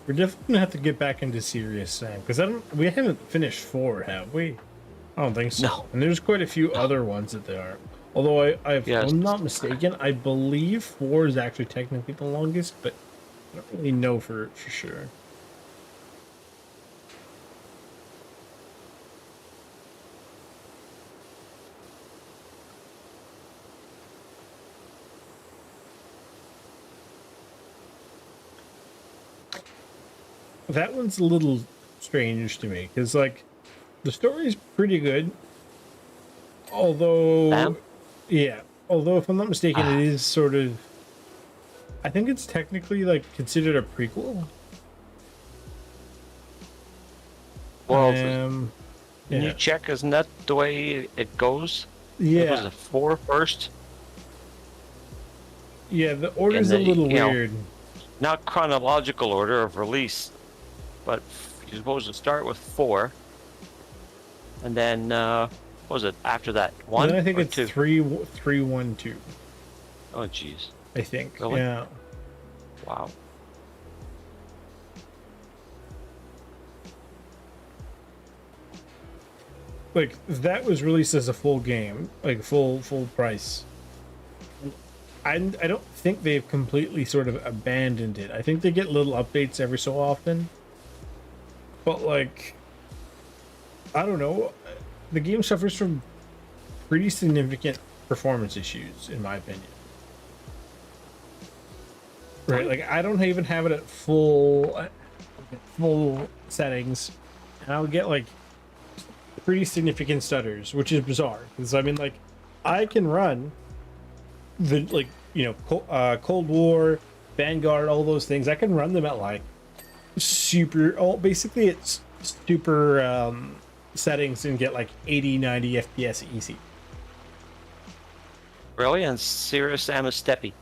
We're definitely gonna have to get back into Serious Sam because we haven't finished 4, have we? I don't think so.
No.
And there's quite a few other ones that there are. Although if
Yes.
I'm not mistaken, I believe 4 is actually technically the longest, but I don't really know for sure. That one's a little strange to me because, like, the story's pretty good. Although,
Sam?
yeah, although if I'm not mistaken, it is sort of. I think it's technically like considered a prequel.
Well,
Um,
can you
yeah,
check? Isn't that the way it goes? Was
yeah,
it 4 first?
yeah. The order's a
then,
little
you know,
weird.
Not chronological order of release, but you're supposed to start with 4, and then what was it after that? 1
Then I think
or
it's
2?
3-1-2.
Oh, jeez.
I think.
Really?
Yeah.
Wow.
Like that was released as a full game, like full price. I don't think they've completely sort of abandoned it. I think they get little updates every so often. But like I don't know, the game suffers from pretty significant performance issues in my opinion. Right, like I don't even have it at full settings, and I'll get like pretty significant stutters, which is bizarre because I mean, like, I can run the Cold War, Vanguard, all those things. I can run them at like super. Oh, basically, it's super settings and get like 80-90 FPS easy.
Really? And Serious Sam is steppy.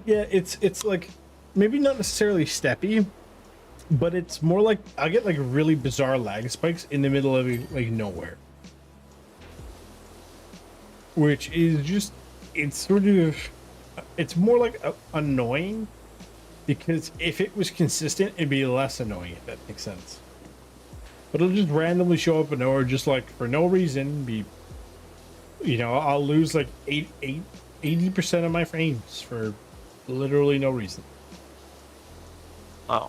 Yeah, it's like maybe not necessarily steppy, but it's more like I get like really bizarre lag spikes in the middle of like nowhere, which is just it's sort of it's more like annoying because if it was consistent, it'd be less annoying if that makes sense. But it'll just randomly show up and or just like for no reason be, I'll lose like 80% of my frames for literally no reason.
Oh.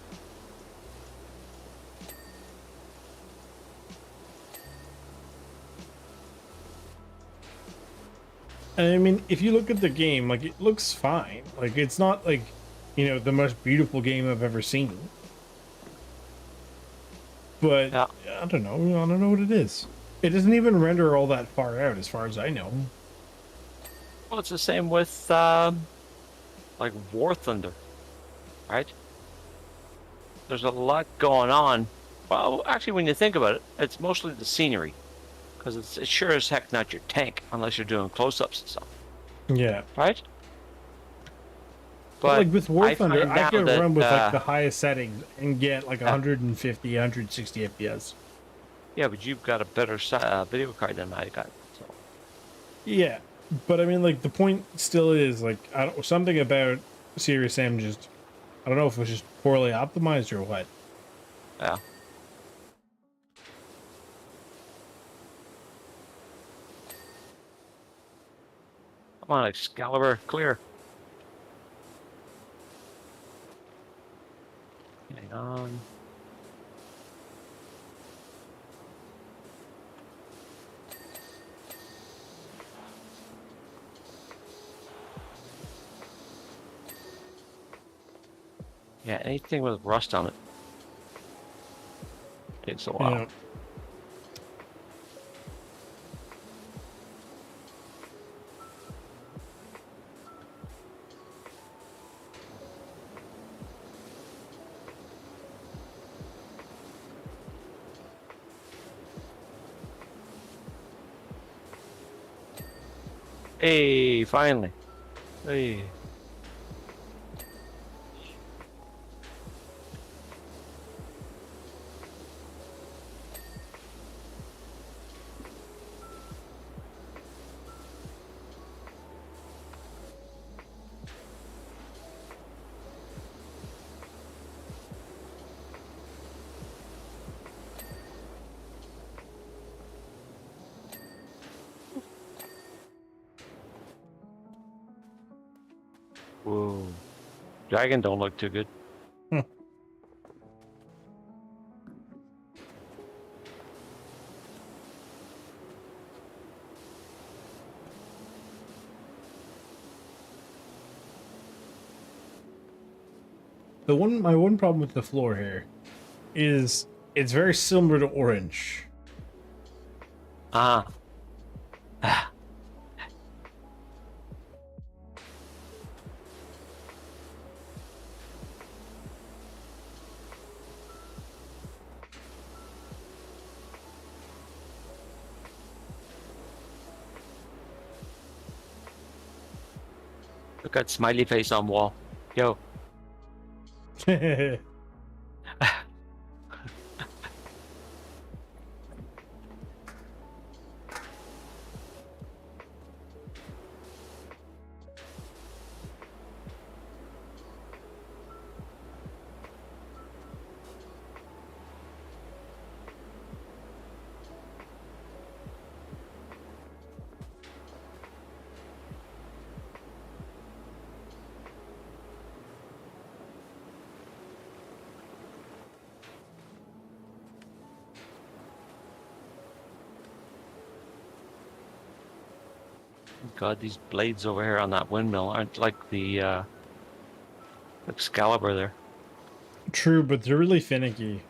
And I mean, if you look at the game, like it looks fine. Like it's not like, the most beautiful game I've ever seen. But
Yeah.
I don't know. I don't know what it is. It doesn't even render all that far out, as far as I know.
Well, it's the same with like War Thunder, right? There's a lot going on. Well, actually, when you think about it, it's mostly the scenery, because it's sure as heck not your tank unless you're doing close-ups and stuff,
Yeah.
right?
But like with War Thunder,
find
I
now
can
that,
run with like the highest settings and get like 150, 160 FPS.
Yeah, but you've got a better video card than I got. So.
Yeah, but I mean, like the point still is like I don't something about Serious Sam just I don't know if it was just poorly optimized or what.
Yeah. Come on, Excalibur, clear. Hang on. Yeah, anything with rust on it takes a while.
Yeah.
Hey, finally. Hey. Whoa. Dragon don't look too good.
My one problem with the floor here is it's very similar to orange.
Ah. Look at smiley face on wall. Yo. God, these blades over here on that windmill aren't like the Excalibur there.
True, but they're really finicky.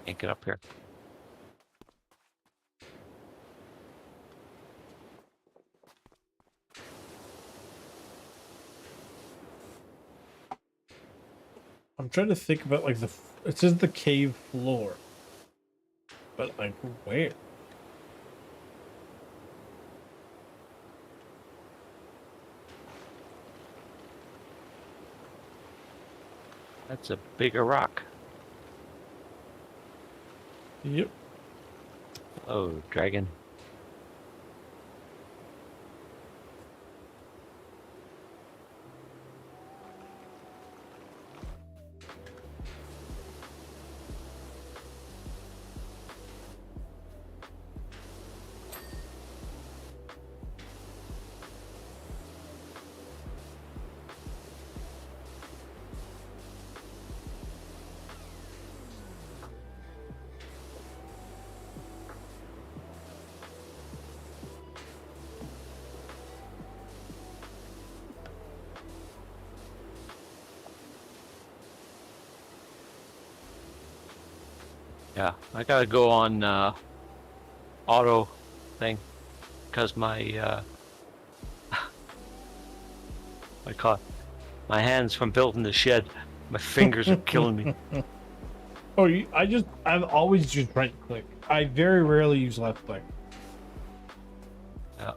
Can't get up here.
I'm trying to think about like it says the cave floor, but like where?
That's a bigger rock.
Yep.
Oh, dragon. Yeah, I gotta go on auto thing because my I caught my hands from building the shed. My fingers are killing me.
Oh, I've always just right click. I very rarely use left click.
Yeah.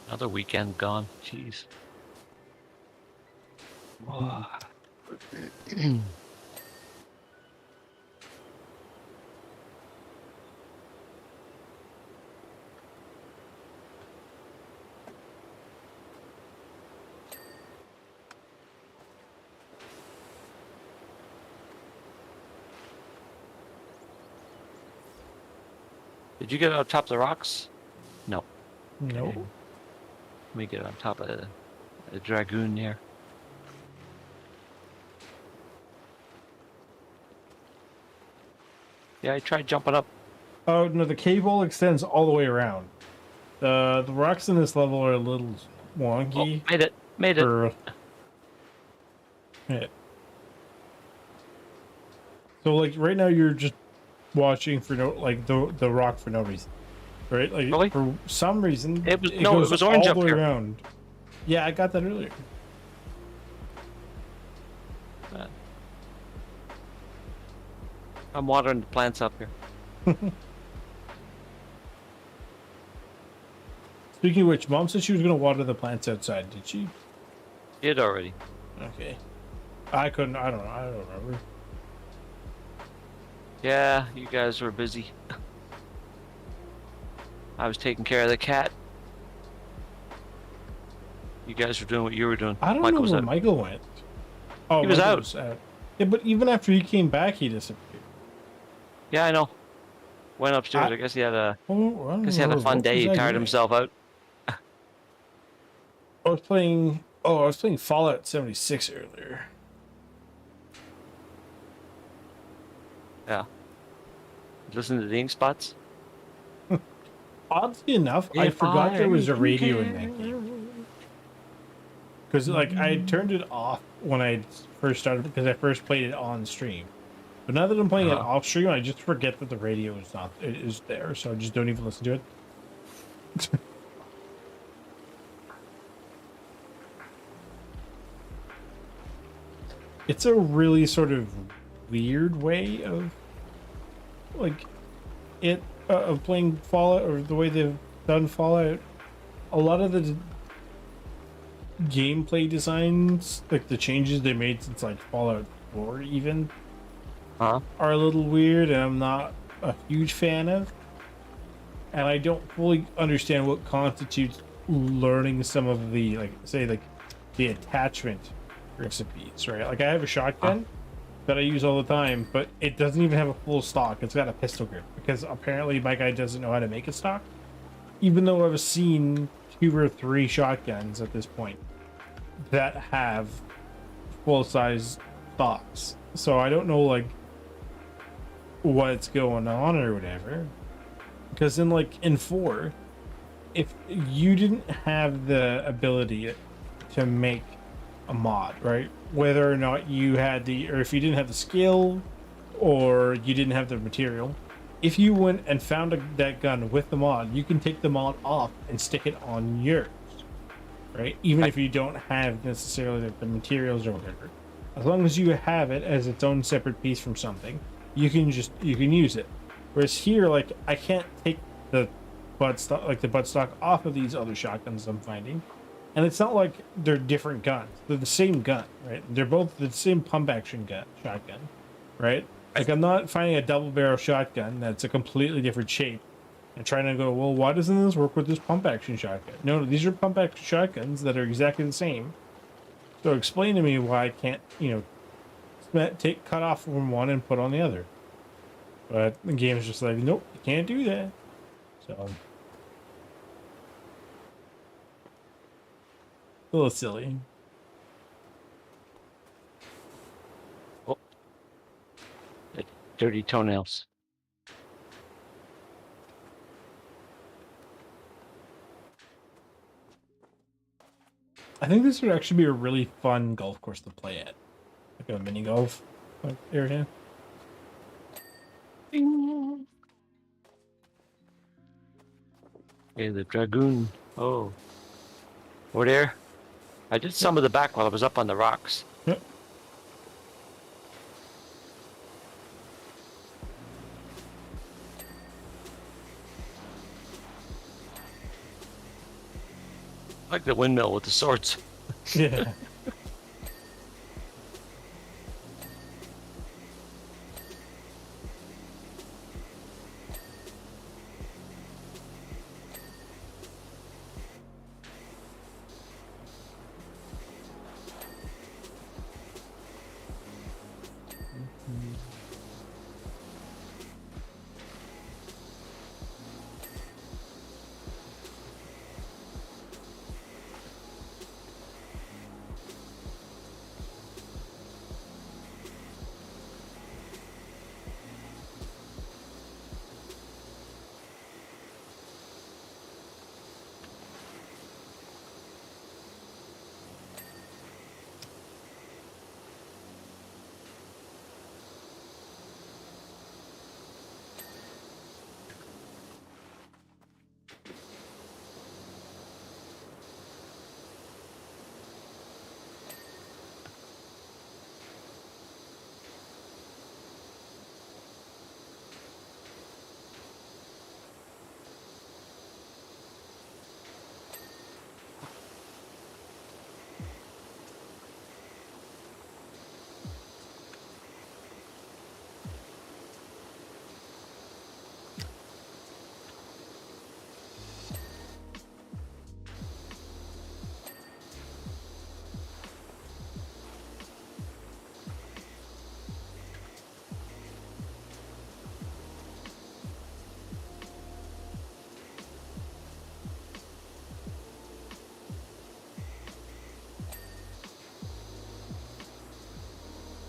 Another weekend gone. Jeez. Did you get on top of the rocks? No.
No.
Okay. Let me get on top of the dragoon there. Yeah, I tried jumping up.
Oh no, the cave wall extends all the way around. The rocks in this level are a little wonky.
Oh, made it. Made it.
Yeah. So like right now you're just watching for no the rock for no reason, right? Like
Really?
for some reason
It was
goes
orange
all
up
the way
here.
around. Yeah, I got that earlier.
I'm watering the plants up here.
Speaking of which, Mom said she was gonna water the plants outside. Did she?
Did already.
Okay. I couldn't. I don't know. I don't remember.
Yeah, you guys were busy. I was taking care of the cat. You guys were doing what you were doing.
I don't
Michael
know
was
where
out.
Michael went. Oh,
He was
Michael
out.
was out. Yeah, but even after he came back, he disappeared.
Yeah, I know. Went upstairs.
I-
I guess he had a
Oh, I don't
guess he had a
remember.
fun
What
day.
was
He
I
tired
doing?
himself out.
I was playing. Oh, I was playing Fallout 76 earlier.
Yeah. Listen to the ink spots.
Oddly enough, I
If
forgot there was a
I
radio in
can-
that game. Because like I had turned it off when I first started, because I first played it on stream. But now that I'm playing it
Uh-huh.
off stream, I just forget that the radio is there, so I just don't even listen to it. It's a really sort of weird way of like of playing Fallout, or the way they've done Fallout. A lot of the gameplay designs, like the changes they made since like Fallout 4 even,
Huh?
are a little weird, and I'm not a huge fan of. And I don't fully understand what constitutes learning some of the, like, say, like the attachment recipes, right? Like I have a shotgun that I use all the time, but it doesn't even have a full stock. It's got a pistol grip because apparently my guy doesn't know how to make a stock. Even though I've seen 2 or 3 shotguns at this point that have full size stocks. So I don't know like what's going on or whatever. Because in 4, if you didn't have the ability to make a mod, right? Whether or not you had or if you didn't have the skill, or you didn't have the material, if you went and found that gun with the mod, you can take the mod off and stick it on yours, right? Even if you don't have necessarily the materials or whatever. As long as you have it as its own separate piece from something, you can use it. Whereas here, like, I can't take the buttstock off of these other shotguns I'm finding. And it's not like they're different guns. They're the same gun, right? They're both the same pump action shotgun, right? Like, I'm not finding a double barrel shotgun that's a completely different shape and trying to go, well, why doesn't this work with this pump action shotgun? No, these are pump action shotguns that are exactly the same, So explain to me why I can't, cut off from one and put on the other. But the game is just like, nope, you can't do that. So a little silly.
Oh, the dirty toenails.
I think this would actually be a really fun golf course to play at, like a mini golf area.
Ding. Hey, the Dragoon. Oh. Over there. I did some of the back while I was up on the rocks.
Yep.
I like the windmill with the swords.
Yeah.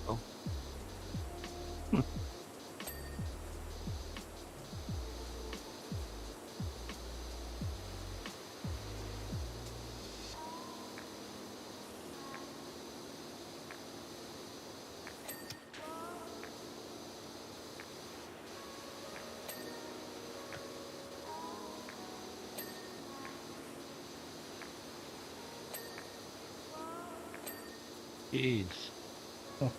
Oh. Jeez.
Oh.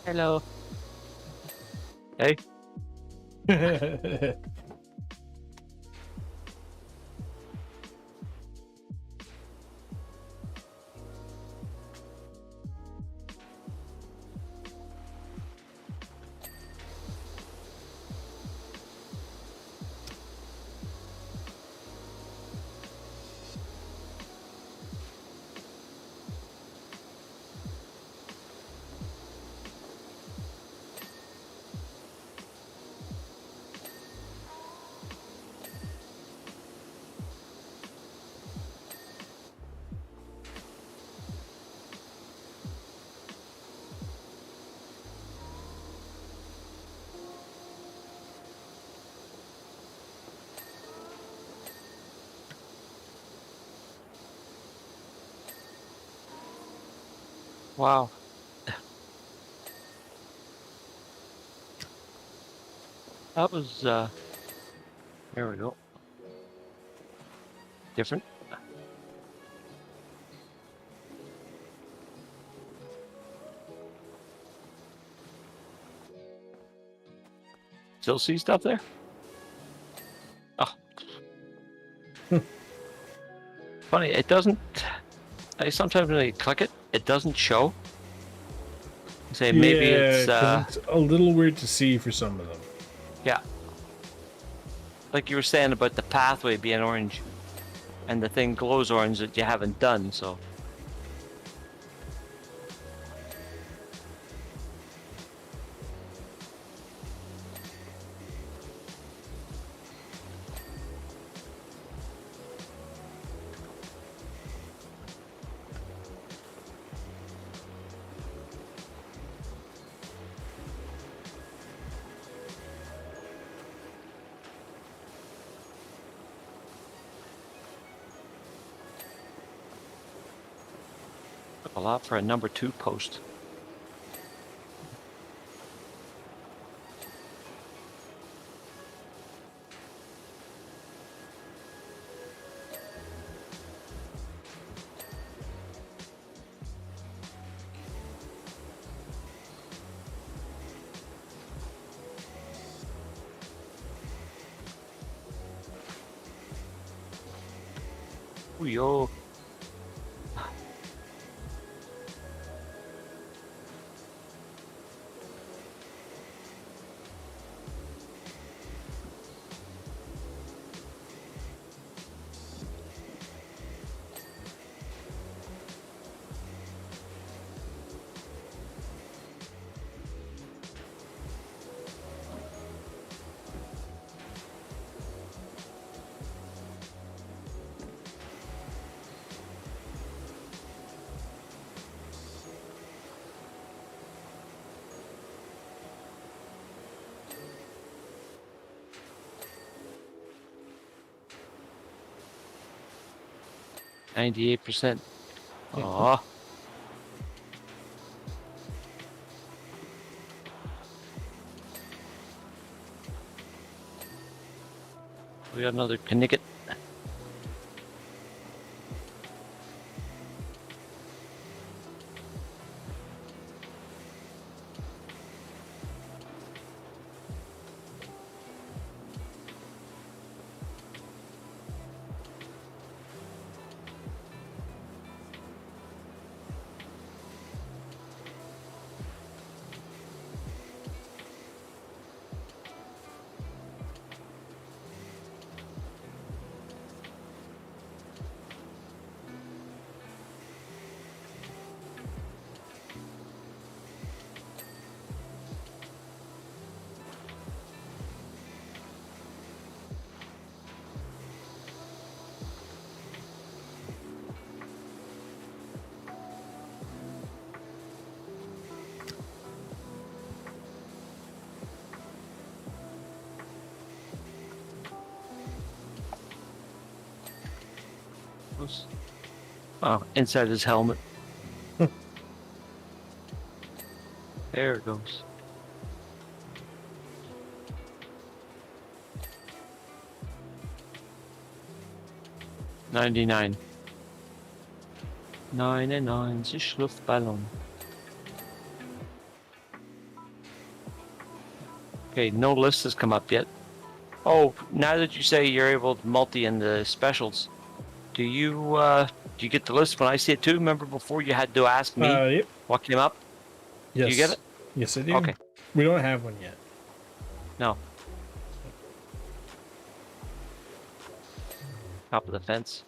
Hello. Hey. Wow. That was, there we go. Different. Still see stuff there? Funny, it doesn't. I sometimes when I click it, it doesn't show. Say maybe
Yeah,
it's
'cause it's a little weird to see for some of them.
yeah. Like you were saying about the pathway being orange, and the thing glows orange that you haven't done. So a lot for a number 2 post. Ooh, yo. %. Aw. We got another Knicket. Oh, inside his helmet. There it goes. $99. 99 Luftballon. Okay, no list has come up yet. Oh, now that you say you're able to multi in the specials, do you get the list when I see it too? Remember before you had to ask me
Yep.
what came up?
Yes.
Do you get it?
Yes, I do.
Okay.
We don't have one yet.
No. Top of the fence.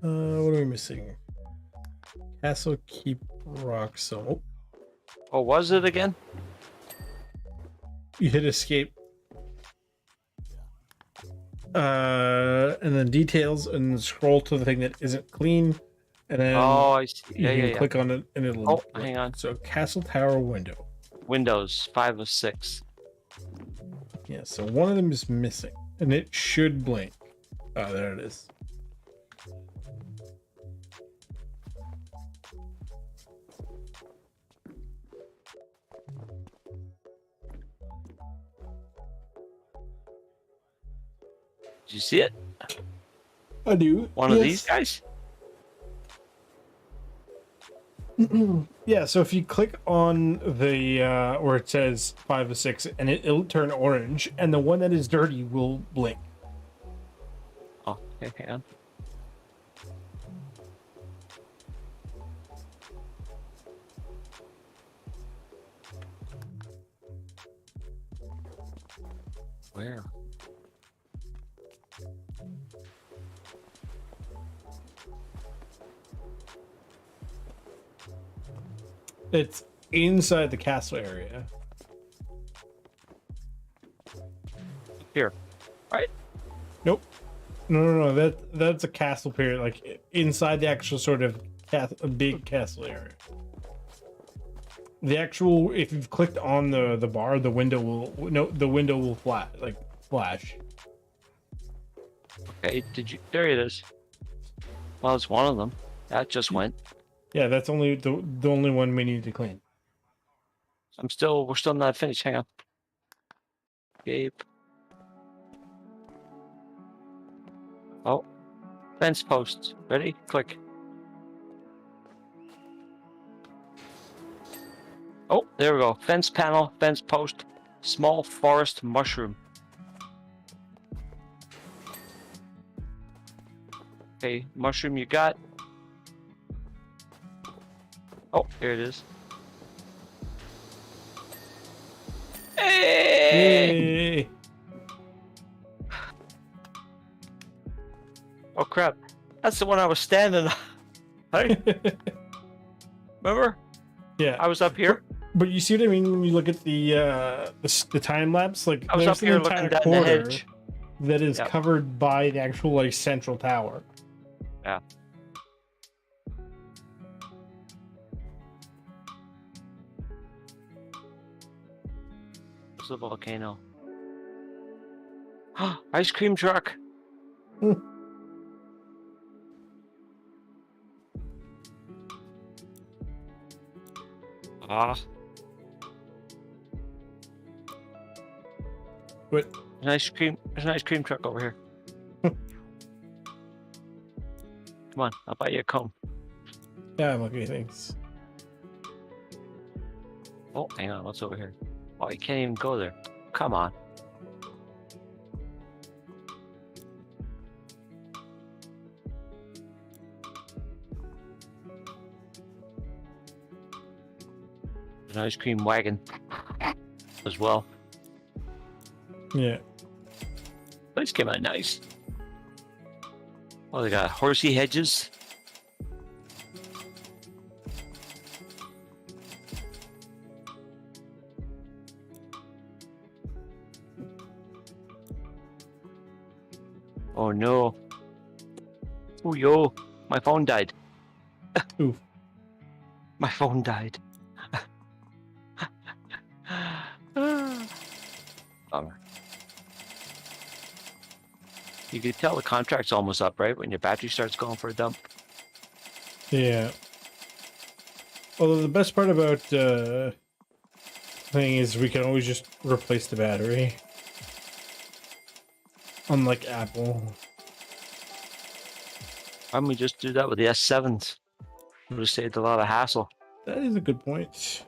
What are we missing? Castle Keep Rock. So
Oh, was it again?
you hit escape. And then details, and then scroll to the thing that isn't clean, and then
Oh, I see.
you can click on it, and it'll.
Oh, hang on.
So Castle Tower window.
Windows 5 of 6.
Yeah. So one of them is missing, and it should blink. Oh, there it is.
Did you see it?
I do.
One of these guys?
Yeah, so if you click on the where it says 5 of 6, and it'll turn orange, and the one that is dirty will blink.
Oh, okay, hang on. Where?
It's inside the castle area.
Here. Right?
Nope. No. That's a castle period, like inside the actual sort of big castle area. The actual, if you've clicked on the bar, the window will flash.
Okay, there it is. Well, it's one of them. That just went.
Yeah, that's only the only one we need to clean.
We're still not finished. Hang on. Gabe. Oh, fence posts. Ready? Click. Oh, there we go. Fence panel, fence post, small forest mushroom. Okay, mushroom you got. Oh, here it is. Hey!
Yay!
Oh crap. That's the one I was standing on. Hey, remember?
Yeah,
I was up here.
but you see what I mean when you look at the time lapse. Like
I was
there's
up here
an
looking
entire
down the
corner
hedge.
that is
Yep.
covered by the actual like central tower.
Yeah. It's a volcano. Ice cream truck.
Hmm.
Ah.
But
There's an ice cream truck over here. Come on, I'll buy you a comb.
yeah, okay, thanks.
Oh, hang on, what's over here? Oh, you can't even go there. Come on. An ice cream wagon as well.
Yeah.
These came out nice. Oh, they got horsey hedges. Oh no. Oh yo, my phone died.
Oof.
My phone died. Bummer. You can tell the contract's almost up, right? When your battery starts going for a dump.
Yeah. Although the best part about thing is we can always just replace the battery. Unlike Apple.
Why don't we just do that with the S7s? It would have saved a lot of hassle.
That is a good point.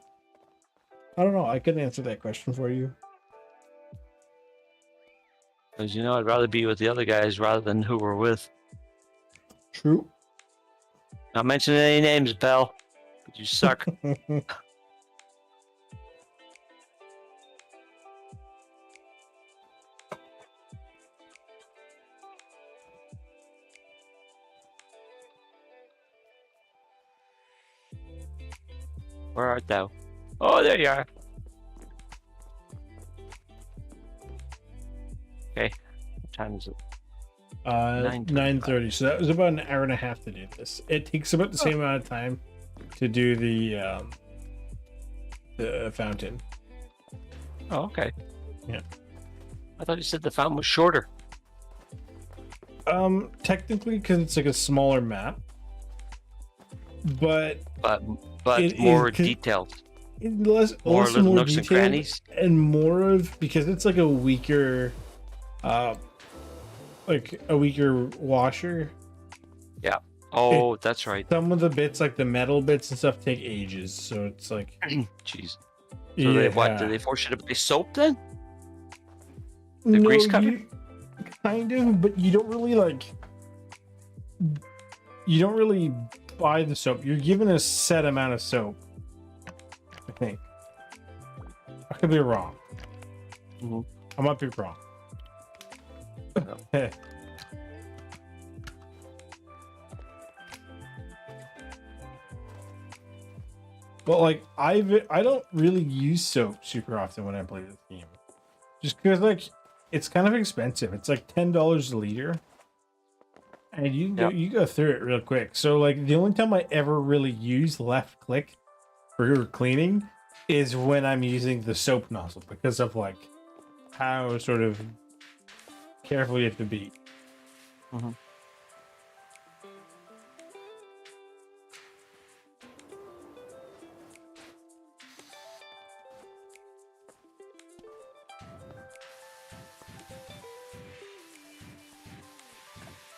I don't know. I couldn't answer that question for you.
Because, you know, I'd rather be with the other guys rather than who we're with.
True.
Not mentioning any names, pal. But you suck. Where art thou? Oh, there you are. Okay. What time is it?
9:30. So that was about an hour and a half to do this. It takes about the same amount of time to do the fountain.
Oh, okay.
Yeah.
I thought you said the fountain was shorter.
Technically, because it's like a smaller map, but
But
It
more
is 'cause-
detailed.
more
little nooks and
detailed
crannies.
and more of, because it's like a weaker washer.
Yeah. Oh, that's right.
Some of the bits, like the metal bits and stuff, take ages. So it's like,
Jeez. So
yeah.
they what? Do they force you to buy soap then? The
No,
grease cutter?
you kind of, but you don't really like. You don't really buy the soap. You're given a set amount of soap. I think. I could be wrong.
Mhm.
I might be wrong.
No.
But like I don't really use soap super often when I play this game, just because like it's kind of expensive. It's like $10 a liter, and you go through it real quick. So like the only time I ever really use left click for cleaning is when I'm using the soap nozzle, because of like how sort of careful you have to be.
Mhm.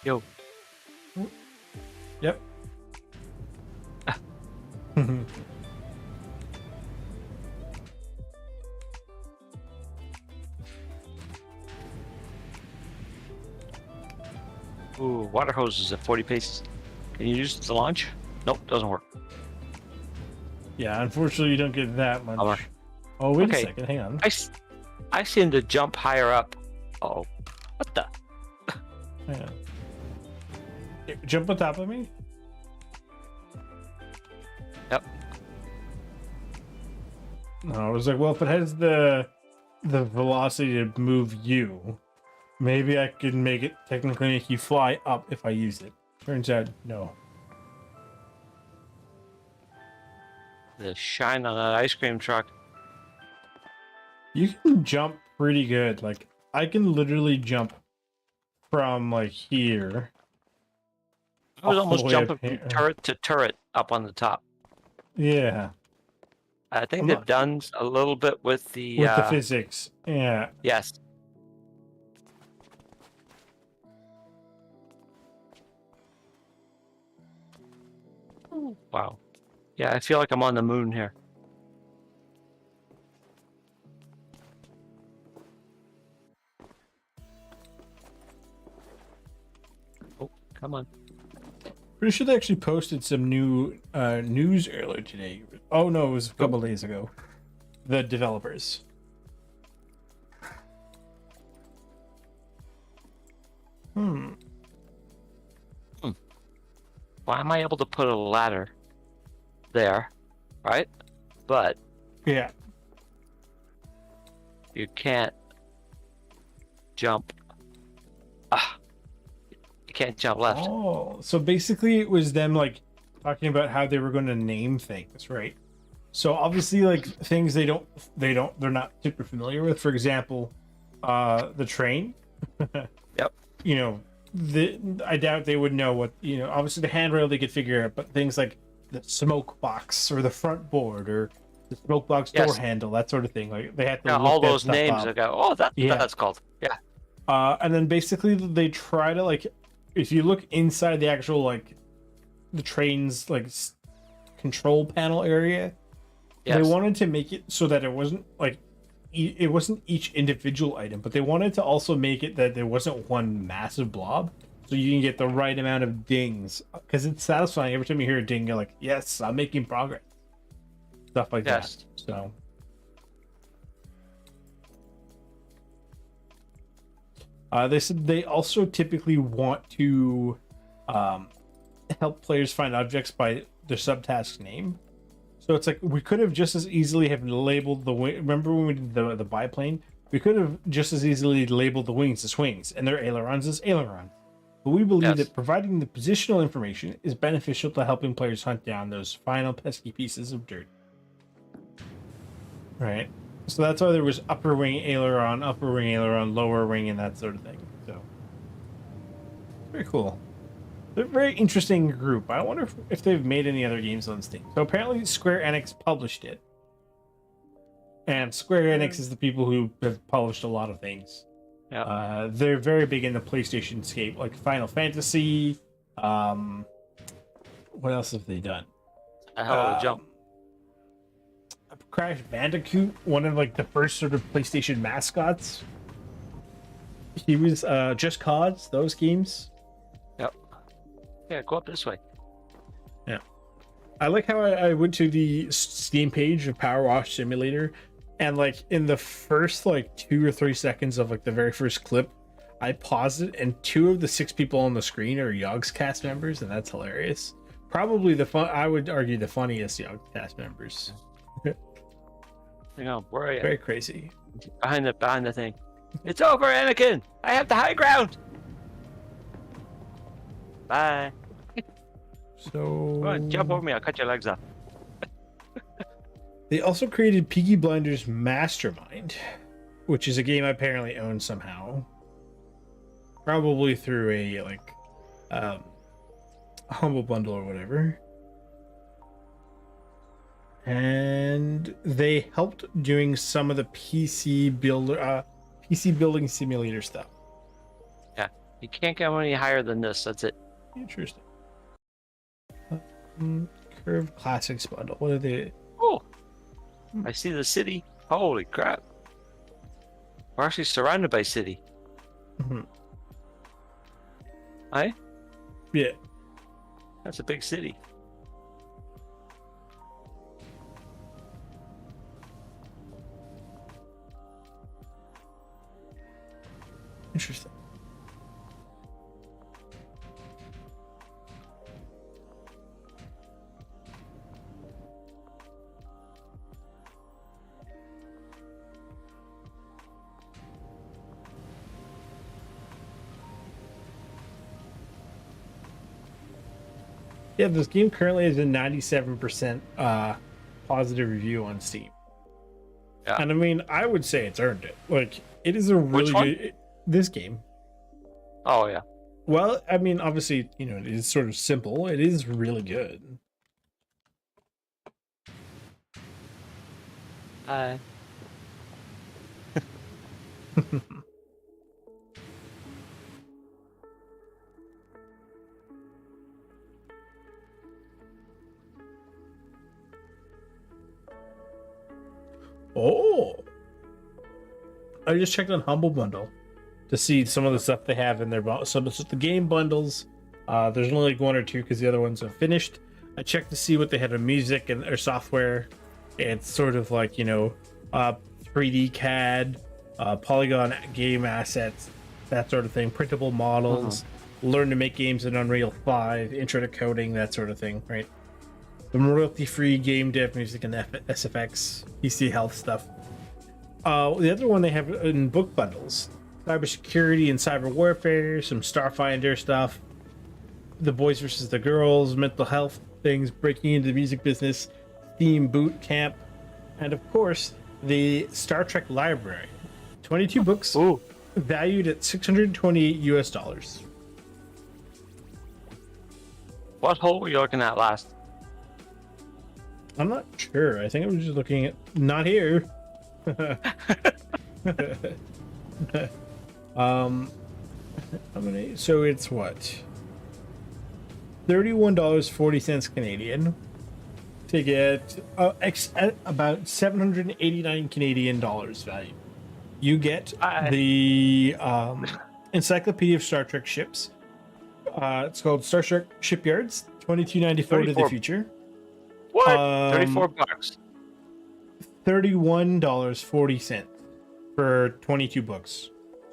Yo.
Yep.
Ooh, water hoses at 40 paces. Can you use it to launch? Nope, doesn't work.
Yeah, unfortunately, you don't get that much.
Bummer.
Oh, wait a
Okay.
second. Hang on.
I seem to jump higher up. Oh, what the?
Hang on. Jump on top of me?
Yep.
No, I was like, well, if it has the velocity to move you, maybe I could make it technically make you fly up if I use it. Turns out, no.
The shine on that ice cream truck.
You can jump pretty good. Like, I can literally jump from like here.
I was
all the
almost
way
jumping
up
from
here.
turret to turret up on the top.
Yeah,
I think
I'm
they've
not-
done a little bit with the.
with the physics. Yeah.
Yes. Wow. Yeah, I feel like I'm on the moon here. Oh, come on.
Pretty sure they actually posted some new news earlier today. Oh no, it was a couple days ago. The developers.
Why am I able to put a ladder there, right? But
Yeah.
you can't jump. Ah, you can't jump left.
Oh, so basically it was them like talking about how they were going to name things, right? So obviously like things they're not super familiar with. For example, the train.
Yep.
You know, I doubt they would know what, you know, obviously the handrail they could figure out, but things like the smoke box or the front board or the smoke box door
Yes.
handle, that sort of thing. Like they had to
Yeah,
look
all
that
those
stuff
names.
up.
I go, oh,
Yeah.
that's called. Yeah.
And then basically they try to like, if you look inside the actual like the train's like control panel area,
Yes.
they wanted to make it so that it wasn't like it wasn't each individual item, but they wanted to also make it that there wasn't one massive blob, so you can get the right amount of dings, because it's satisfying every time you hear a ding. You're like, yes, I'm making progress. Stuff like
Yes.
that. So. They said they also typically want to help players find objects by their subtask name. So it's like we could have just as easily have labeled the wing. Remember when we did the biplane? We could have just as easily labeled the wings as wings and their ailerons as ailerons. But we believe
Yes.
that providing the positional information is beneficial to helping players hunt down those final pesky pieces of dirt. Right. So that's why there was upper wing aileron, lower wing, and that sort of thing. So very cool. They're a very interesting group. I wonder if they've made any other games on Steam. So apparently Square Enix published it. And Square Enix is the people who have published a lot of things.
Yeah.
They're very big in the PlayStation scape, like Final Fantasy, What else have they done?
A hell of a jump.
Crash Bandicoot, one of like the first sort of PlayStation mascots. He was Just Cause, those games.
Yep. Yeah, go up this way.
Yeah. I like how I went to the Steam page of Power Wash Simulator, and like in the first like 2 or 3 seconds of like the very first clip, I paused it, and 2 of the 6 people on the screen are Yogg's cast members, and that's hilarious. Probably I would argue the funniest Yogg's cast members.
Hang on, where are you?
Very crazy.
Behind the thing. It's over, Anakin! I have the high ground! Bye.
So
Go on, jump over me, I'll cut your legs off.
they also created Peaky Blinders Mastermind, which is a game I apparently own somehow. Probably through a like Humble Bundle or whatever. And they helped doing some of the PC building simulator stuff.
Yeah, you can't go any higher than this, that's it.
Interesting. Curve Classics bundle. What are they?
Oh, I see the city. Holy crap. We're actually surrounded by city.
Mhm.
Aye?
Yeah.
That's a big city.
Interesting. Yeah, this game currently has a 97% positive review on Steam.
Yeah.
And I mean, I would say it's earned it. Like, it is a really
Which one?
good. This game.
Oh, yeah.
Well, I mean, obviously, you know, it is sort of simple. It is really good.
Hi.
Oh, I just checked on Humble Bundle to see some of the stuff they have in their so the game bundles. There's only like 1 or 2 because the other ones are finished. I checked to see what they had in music and or software. It's sort of like, you know, 3D CAD, polygon game assets, that sort of thing, printable models, learn to make games in Unreal 5, intro to coding, that sort of thing, right? The royalty-free game dev music and SFX, PC health stuff. The other one they have in book bundles: cybersecurity and cyber warfare, some Starfinder stuff, the boys versus the girls, mental health things, breaking into the music business, Steam Boot Camp, and of course the Star Trek library. 22 books,
Ooh.
valued at $628 US.
What hole were you looking at last?
I'm not sure. I think I was just looking at not here. How many? So it's what? $31.40 Canadian to get about 789 Canadian dollars value. You get the Encyclopedia of Star Trek ships. It's called Star Trek Shipyards, $22.94 to the future.
What? 34 bucks.
$31.40 for 22 books.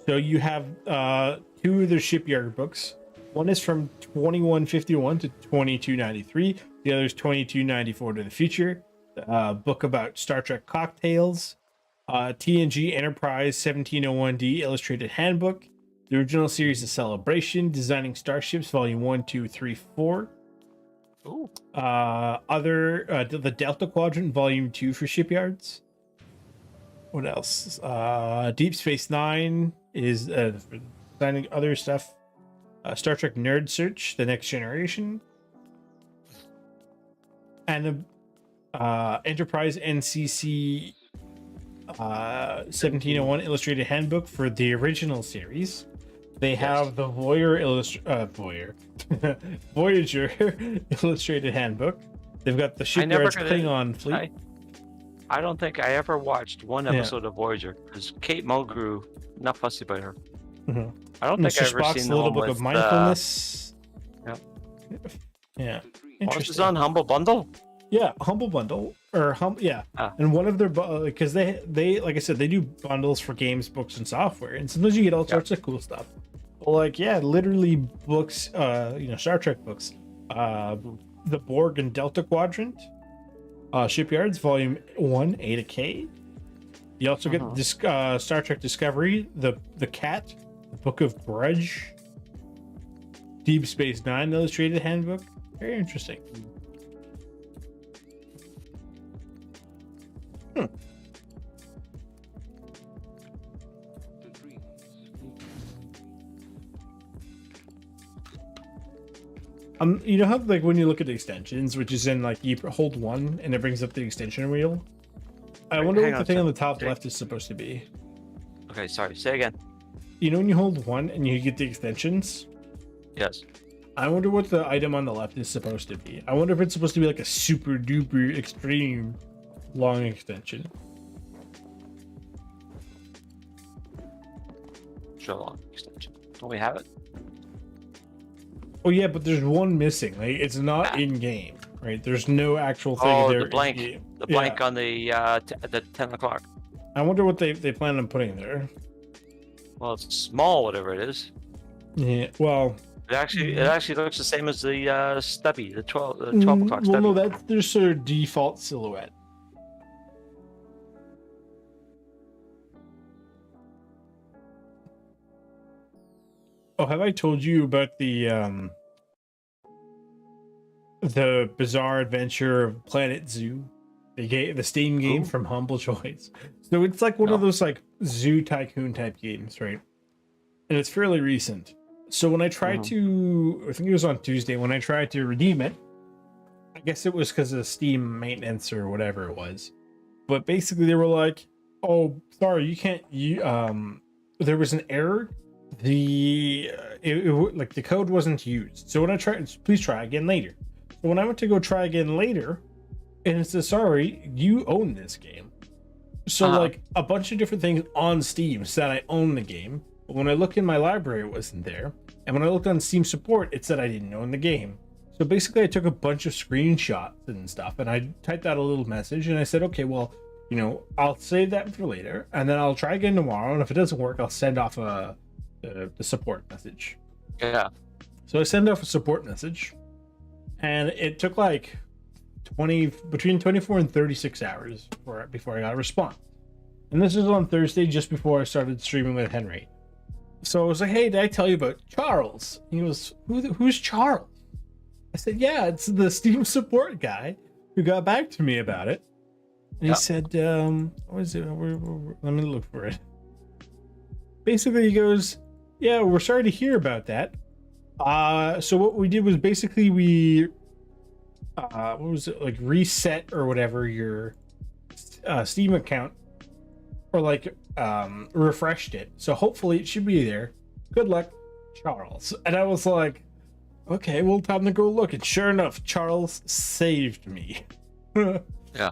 So you have 2 of the shipyard books. One is from 2151 to 2293. The other is 2294 to the future. Book about Star Trek cocktails. TNG Enterprise 1701D Illustrated Handbook. The original series of Celebration, Designing Starships, Volume 1, 2, 3, 4.
Ooh.
The Delta Quadrant, Volume 2 for shipyards. What else? Deep Space Nine is designing other stuff. Star Trek Nerd Search, The Next Generation. And Enterprise NCC 1701 Illustrated Handbook for the original series. They have the Voyager illustrated handbook. They've got the shipyard's Klingon fleet.
I don't think I ever watched one
Yeah.
episode of Voyager because Kate Mulgrew, not fussy about her.
Mhm.
I don't think
Mr.
I've ever
Spock's
seen the
little
one
book
with,
of mindfulness.
yeah.
Yeah.
What was this on Humble Bundle?
Yeah, Humble Bundle yeah.
Ah.
And one of their because they like I said, they do bundles for games, books, and software, and sometimes you get all sorts of cool stuff. Like literally books, Star Trek books, the Borg and Delta Quadrant, Shipyards Volume 1 A to K. You also get this Star Trek Discovery, the Cat, the Book of Grudge, Deep Space Nine illustrated handbook. Very interesting. You know how like when you look at the extensions, which is in like you hold one and it brings up the extension wheel. I wonder what the thing on the top left is supposed to be.
Okay, sorry. Say again.
You know when you hold one and you get the extensions?
Yes.
I wonder what the item on the left is supposed to be. I wonder if it's supposed to be like a super duper extreme long extension.
Show long extension. Don't we have it?
Oh yeah, but there's one missing. Like it's not in game, right? There's no actual thing
Oh,
there.
the blank. The blank on the 10 o'clock.
I wonder what they plan on putting there.
Well, it's small, whatever it is.
Yeah. Well,
it actually looks the same as the stubby, the 12 o'clock stubby.
Well, no, that's their sort of default silhouette. Oh, have I told you about the bizarre adventure of Planet Zoo? The Steam game from Humble Choice. So it's like one of those like zoo tycoon type games, right? And it's fairly recent. So when I tried to, I think it was on Tuesday, when I tried to redeem it, I guess it was because of Steam maintenance or whatever it was. But basically they were like, oh, sorry, you can't, there was an error. Like the code wasn't used. So when I tried, please try again later. So when I went to go try again later, and it says, sorry, you own this game. So like a bunch of different things on Steam said I own the game. But when I looked in my library, it wasn't there. And when I looked on Steam support, it said I didn't own the game. So basically I took a bunch of screenshots and stuff and I typed out a little message and I said, okay, well, I'll save that for later and then I'll try again tomorrow. And if it doesn't work, I'll send off the support message.
Yeah.
So I send off a support message and it took like between 24 and 36 hours before I got a response. And this is on Thursday, just before I started streaming with Henry. So I was like, hey, did I tell you about Charles? He goes, who's Charles? I said, yeah, it's the Steam support guy who got back to me about it. And he said, what is it? Let me look for it. Basically, he goes, yeah, we're sorry to hear about that. So what we did was basically we what was it, like reset or whatever your Steam account, or like refreshed it, so hopefully it should be there. Good luck, Charles. And I was like, okay, well, time to go look. And sure enough, Charles saved me.
Yeah.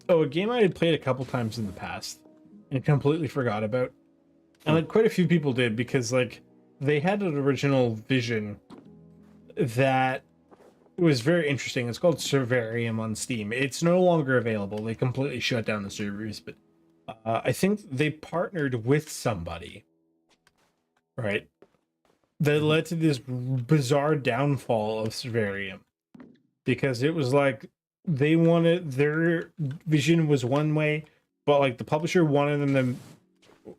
Oh, a game I had played a couple times in the past and completely forgot about. And like quite a few people did, because like they had an original vision that was very interesting. It's called Servarium on Steam. It's no longer available. They completely shut down the servers, but I think they partnered with somebody, right? That led to this bizarre downfall of Servarium, because it was like they wanted, their vision was one way, but like the publisher wanted them to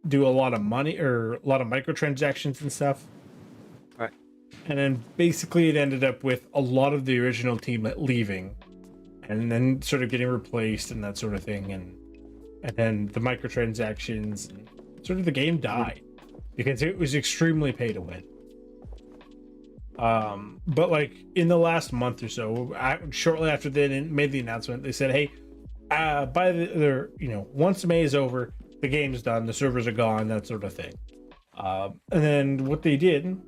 do a lot of money or a lot of microtransactions and stuff.
Right.
And then basically it ended up with a lot of the original team leaving and then sort of getting replaced and that sort of thing. And then the microtransactions and sort of the game died because it was extremely pay to win. But like in the last month or so, shortly after they made the announcement, they said, "Hey, by once May is over, the game's done, the servers are gone, that sort of thing." And then what they did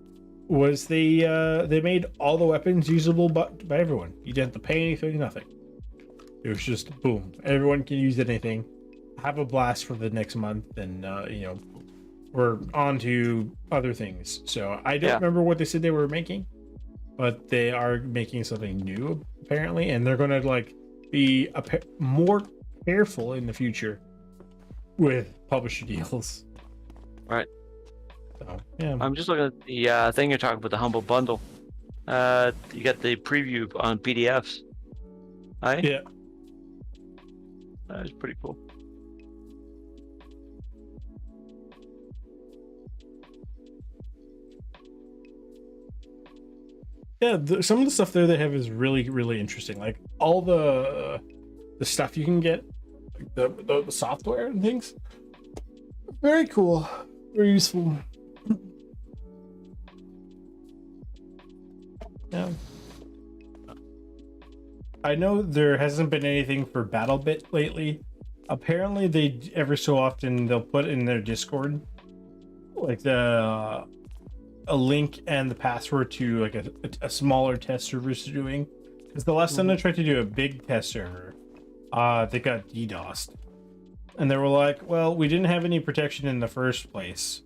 was they made all the weapons usable by everyone. You didn't have to pay anything, nothing. It was just boom, everyone can use anything. Have a blast for the next month, and we're on to other things. So I don't remember what they said they were making, but they are making something new apparently, and they're gonna like be more careful in the future with publisher deals.
Right.
So yeah,
I'm just looking at the thing you're talking about, the Humble Bundle. You got the preview on PDFs. Aye?
yeah.
That was pretty cool.
Yeah, some of the stuff there they have is really, really interesting. Like all the stuff you can get, like the software and things. Very cool, very useful. Yeah. I know there hasn't been anything for BattleBit lately. Apparently, they every so often they'll put in their Discord like a link and the password to like a smaller test servers are doing. Because the last time I tried to do a big test server, they got DDoSed, and they were like, "Well, we didn't have any protection in the first place."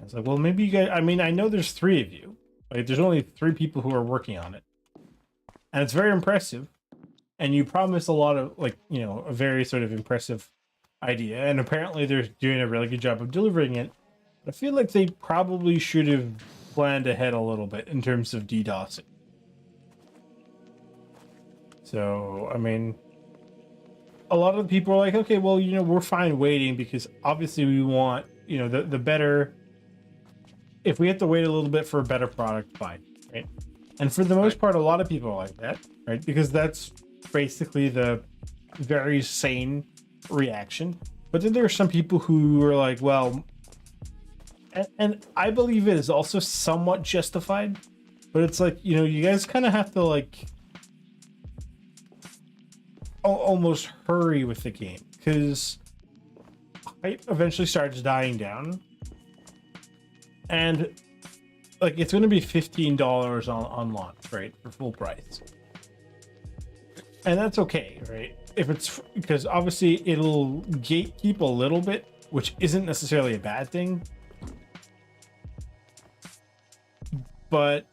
I was like, "Well, maybe you guys." I mean, I know there's 3 of you. Like, there's only 3 people who are working on it, and it's very impressive. And you promise a lot of a very sort of impressive idea, and apparently they're doing a really good job of delivering it. I feel like they probably should have planned ahead a little bit in terms of DDoSing. So, I mean, a lot of the people are like, okay, well, we're fine waiting because obviously we want, the better. If we have to wait a little bit for a better product, fine, right? And for the most part, a lot of people are like that, right? Because that's basically the very sane reaction. But then there are some people who are like, well, and I believe it is also somewhat justified, but it's like, you guys kind of have to like almost hurry with the game because hype eventually starts dying down, and like it's going to be $15 on launch, right, for full price. And that's okay, right? If it's because obviously it'll gatekeep a little bit, which isn't necessarily a bad thing. But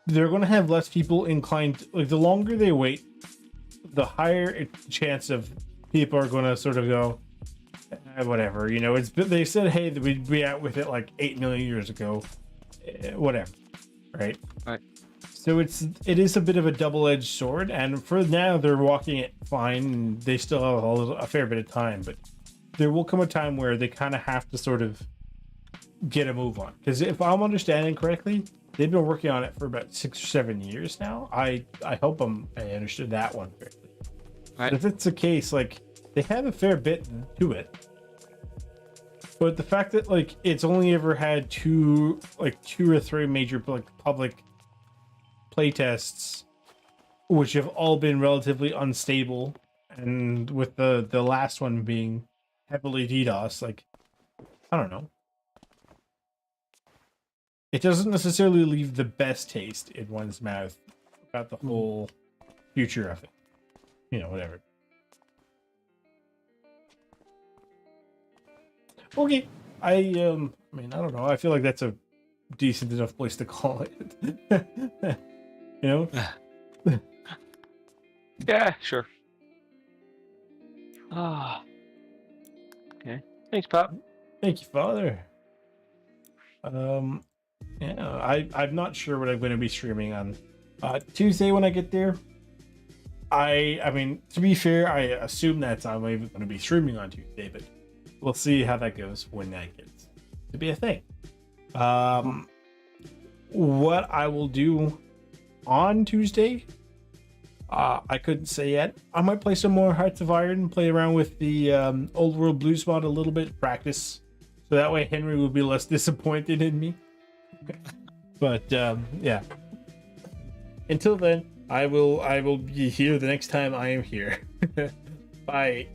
they're going to have less people inclined. Like the longer they wait, the higher chance of people are going to sort of go, whatever. They said, hey, we'd be out with it like 8 million years ago, whatever, right?
Right.
So it is a bit of a double-edged sword, and for now they're walking it fine. They still have a fair bit of time, but there will come a time where they kind of have to sort of get a move on. Because if I'm understanding correctly, they've been working on it for about 6 or 7 years now. I hope I understood that one correctly.
Right.
But if it's the case, like they have a fair bit to it. But the fact that like it's only ever had 2 or 3 major public playtests, which have all been relatively unstable, and with the last one being heavily DDoS, like I don't know. It doesn't necessarily leave the best taste in one's mouth about the whole future of it. Whatever. Okay. I mean, I don't know. I feel like that's a decent enough place to call it.
Yeah, sure. Okay. Thanks, Pop.
Thank you, Father. Yeah, I'm not sure what I'm going to be streaming on Tuesday when I get there. I mean, to be fair, I assume that's I'm even going to be streaming on Tuesday, but we'll see how that goes when that gets to be a thing. what I will do on Tuesday, I couldn't say yet. I might play some more Hearts of Iron, play around with the Old World Blues mod a little bit, practice, so that way Henry will be less disappointed in me. But yeah. Until then, I will be here the next time I am here. Bye.